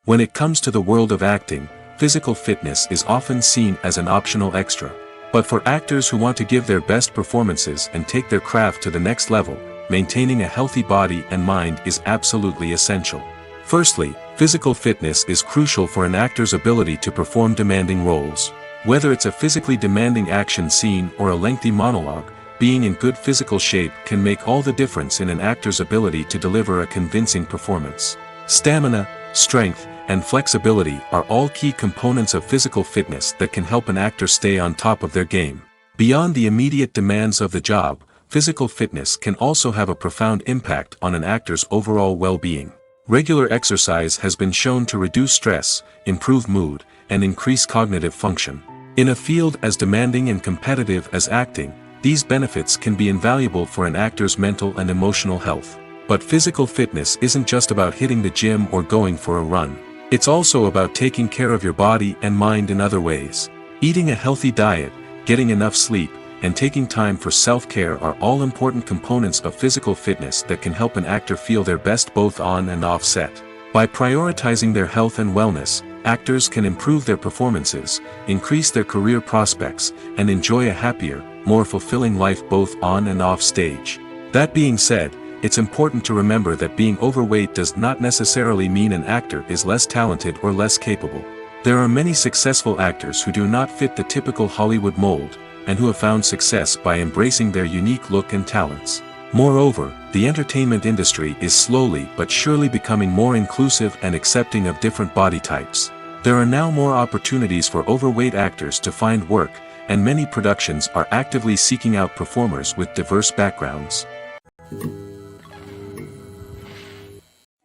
Speaker 1: When it comes to the world of acting, physical fitness is often seen as an optional extra. But for actors who want to give their best performances and take their craft to the next level, maintaining a healthy body and mind is absolutely essential. Firstly, physical fitness is crucial for an actor's ability to perform demanding roles. Whether it's a physically demanding action scene or a lengthy monologue, being in good physical shape can make all the difference in an actor's ability to deliver a convincing performance. Stamina, strength, and flexibility are all key components of physical fitness that can help an actor stay on top of their game. Beyond the immediate demands of the job, physical fitness can also have a profound impact on an actor's overall well-being. Regular exercise has been shown to reduce stress, improve mood, and increase cognitive function. In a field as demanding and competitive as acting, these benefits can be invaluable for an actor's mental and emotional health. But physical fitness isn't just about hitting the gym or going for a run. It's also about taking care of your body and mind in other ways. Eating a healthy diet, getting enough sleep, and taking time for self-care are all important components of physical fitness that can help an actor feel their best both on and off set. By prioritizing their health and wellness, actors can improve their performances, increase their career prospects, and enjoy a happier, more fulfilling life both on and off stage. That being said, it's important to remember that being overweight does not necessarily mean an actor is less talented or less capable. There are many successful actors who do not fit the typical Hollywood mold, and who have found success by embracing their unique look and talents. Moreover, the entertainment industry is slowly but surely becoming more inclusive and accepting of different body types. There are now more opportunities for overweight actors to find work, and many productions are actively seeking out performers with diverse backgrounds.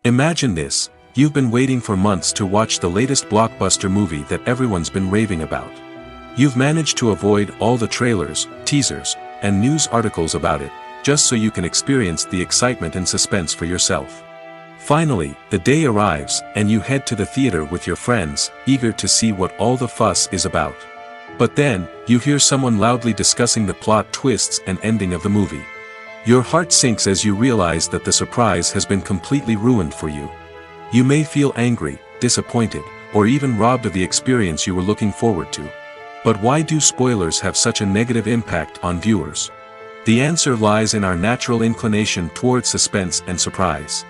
Speaker 1: Imagine this: you've been waiting for months to watch the latest blockbuster movie that everyone's been raving about. You've managed to avoid all the trailers, teasers, and news articles about it, just so you can experience the excitement and suspense for yourself. Finally, the day arrives, and you head to the theater with your friends, eager to see what all the fuss is about. But then, you hear someone loudly discussing the plot twists and ending of the movie. Your heart sinks as you realize that the surprise has been completely ruined for you. You may feel angry, disappointed, or even robbed of the experience you were looking forward to. But why do spoilers have such a negative impact on viewers? The answer lies in our natural inclination toward suspense and surprise.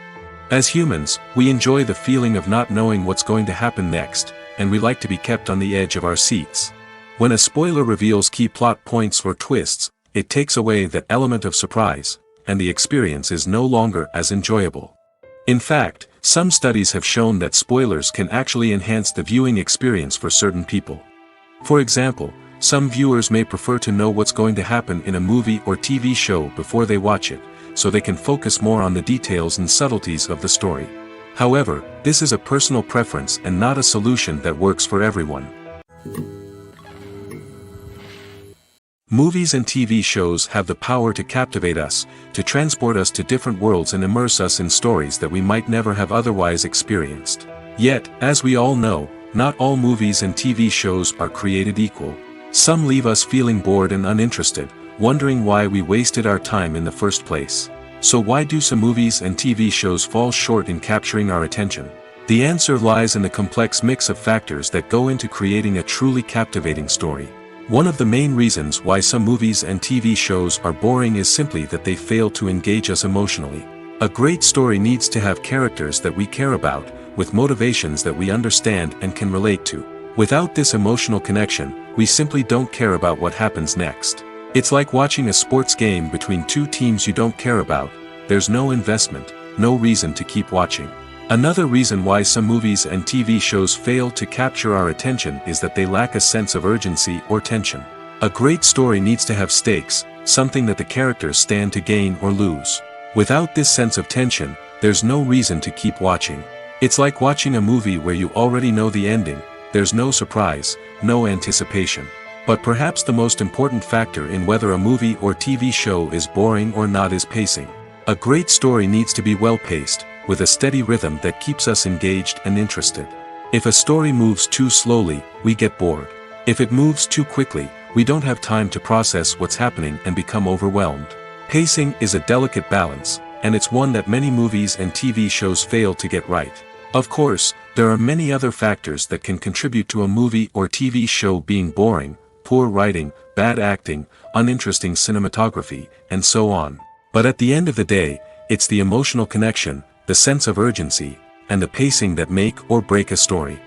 Speaker 1: As humans, we enjoy the feeling of not knowing what's going to happen next, and we like to be kept on the edge of our seats. When a spoiler reveals key plot points or twists, it takes away that element of surprise, and the experience is no longer as enjoyable. In fact, some studies have shown that spoilers can actually enhance the viewing experience for certain people. For example, some viewers may prefer to know what's going to happen in a movie or TV show before they watch it, so they can focus more on the details and subtleties of the story. However, this is a personal preference and not a solution that works for everyone. Movies and TV shows have the power to captivate us, to transport us to different worlds and immerse us in stories that we might never have otherwise experienced. Yet, as we all know, not all movies and TV shows are created equal. Some leave us feeling bored and uninterested, wondering why we wasted our time in the first place. So why do some movies and TV shows fall short in capturing our attention? The answer lies in the complex mix of factors that go into creating a truly captivating story. One of the main reasons why some movies and TV shows are boring is simply that they fail to engage us emotionally. A great story needs to have characters that we care about, with motivations that we understand and can relate to. Without this emotional connection, we simply don't care about what happens next. It's like watching a sports game between two teams you don't care about. There's no investment, no reason to keep watching. Another reason why some movies and TV shows fail to capture our attention is that they lack a sense of urgency or tension. A great story needs to have stakes, something that the characters stand to gain or lose. Without this sense of tension, there's no reason to keep watching. It's like watching a movie where you already know the ending. There's no surprise, no anticipation. But perhaps the most important factor in whether a movie or TV show is boring or not is pacing. A great story needs to be well-paced, with a steady rhythm that keeps us engaged and interested. If a story moves too slowly, we get bored. If it moves too quickly, we don't have time to process what's happening and become overwhelmed. Pacing is a delicate balance, and it's one that many movies and TV shows fail to get right. Of course, there are many other factors that can contribute to a movie or TV show being boring: poor writing, bad acting, uninteresting cinematography, and so on. But at the end of the day, it's the emotional connection, the sense of urgency, and the pacing that make or break a story.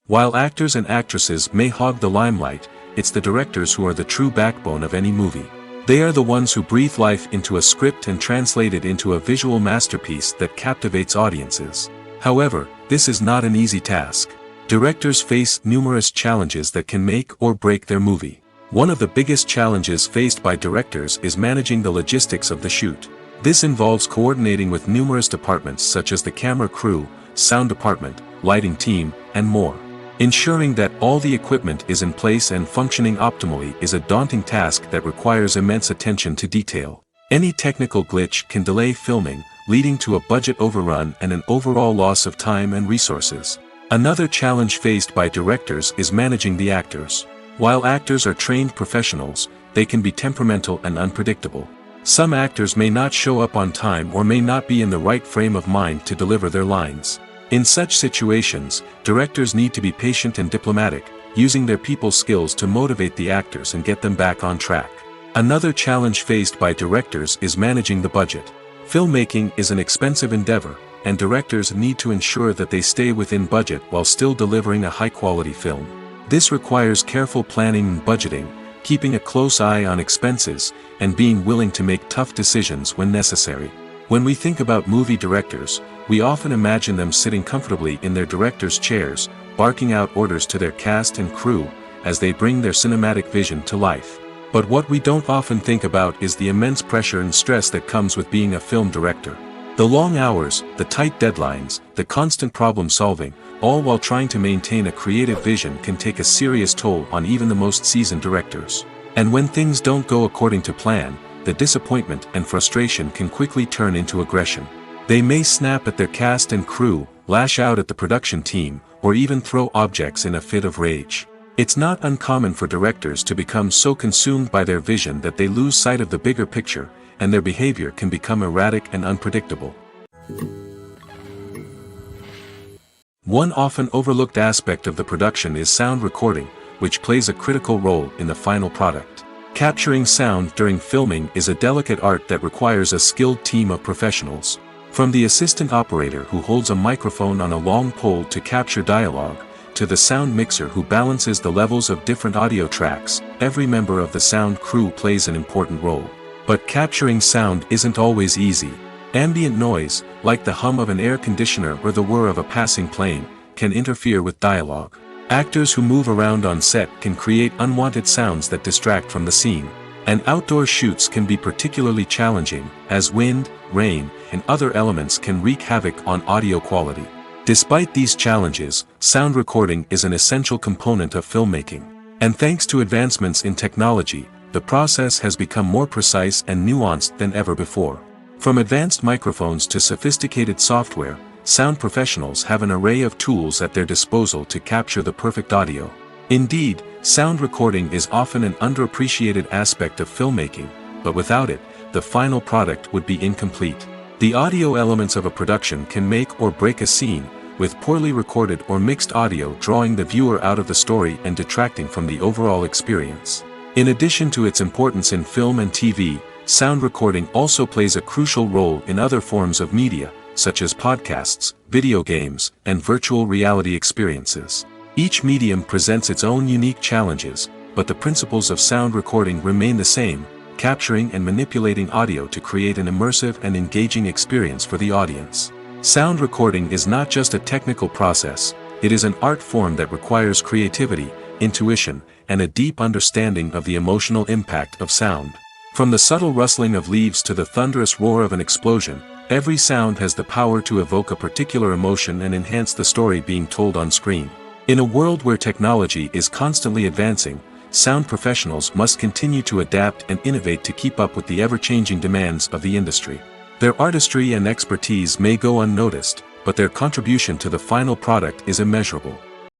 Speaker 1: While actors and actresses may hog the limelight, it's the directors who are the true backbone of any movie. They are the ones who breathe life into a script and translate it into a visual masterpiece that captivates audiences. However, this is not an easy task. Directors face numerous challenges that can make or break their movie. One of the biggest challenges faced by directors is managing the logistics of the shoot. This involves coordinating with numerous departments such as the camera crew, sound department, lighting team, and more. Ensuring that all the equipment is in place and functioning optimally is a daunting task that requires immense attention to detail. Any technical glitch can delay filming, leading to a budget overrun and an overall loss of time and resources. Another challenge faced by directors is managing the actors. While actors are trained professionals, they can be temperamental and unpredictable. Some actors may not show up on time or may not be in the right frame of mind to deliver their lines. In such situations, directors need to be patient and diplomatic, using their people skills to motivate the actors and get them back on track. Another challenge faced by directors is managing the budget. Filmmaking is an expensive endeavor, and directors need to ensure that they stay within budget while still delivering a high-quality film. This requires careful planning and budgeting, keeping a close eye on expenses, and being willing to make tough decisions when necessary. When we think about movie directors, we often imagine them sitting comfortably in their director's chairs, barking out orders to their cast and crew, as they bring their cinematic vision to life. But what we don't often think about is the immense pressure and stress that comes with being a film director. The long hours, the tight deadlines, the constant problem solving, all while trying to maintain a creative vision can take a serious toll on even the most seasoned directors. And when things don't go according to plan, the disappointment and frustration can quickly turn into aggression. They may snap at their cast and crew, lash out at the production team, or even throw objects in a fit of rage. It's not uncommon for directors to become so consumed by their vision that they lose sight of the bigger picture, and their behavior can become erratic and unpredictable. One often overlooked aspect of the production is sound recording, which plays a critical role in the final product. Capturing sound during filming is a delicate art that requires a skilled team of professionals. From the assistant operator who holds a microphone on a long pole to capture dialogue, to the sound mixer who balances the levels of different audio tracks, every member of the sound crew plays an important role. But capturing sound isn't always easy. Ambient noise, like the hum of an air conditioner or the whir of a passing plane, can interfere with dialogue. Actors who move around on set can create unwanted sounds that distract from the scene. And outdoor shoots can be particularly challenging, as wind, rain, and other elements can wreak havoc on audio quality. Despite these challenges, sound recording is an essential component of filmmaking. And thanks to advancements in technology, the process has become more precise and nuanced than ever before. From advanced microphones to sophisticated software, sound professionals have an array of tools at their disposal to capture the perfect audio. Indeed, sound recording is often an underappreciated aspect of filmmaking, but without it, the final product would be incomplete. The audio elements of a production can make or break a scene, with poorly recorded or mixed audio drawing the viewer out of the story and detracting from the overall experience. In addition to its importance in film and TV, sound recording also plays a crucial role in other forms of media, such as podcasts, video games, and virtual reality experiences. Each medium presents its own unique challenges, but the principles of sound recording remain the same: capturing and manipulating audio to create an immersive and engaging experience for the audience. Sound recording is not just a technical process, it is an art form that requires creativity, intuition, and a deep understanding of the emotional impact of sound. From the subtle rustling of leaves to the thunderous roar of an explosion, every sound has the power to evoke a particular emotion and enhance the story being told on screen. In a world where technology is constantly advancing, sound professionals must continue to adapt and innovate to keep up with the ever-changing demands of the industry. Their artistry and expertise may go unnoticed, but their contribution to the final product is immeasurable.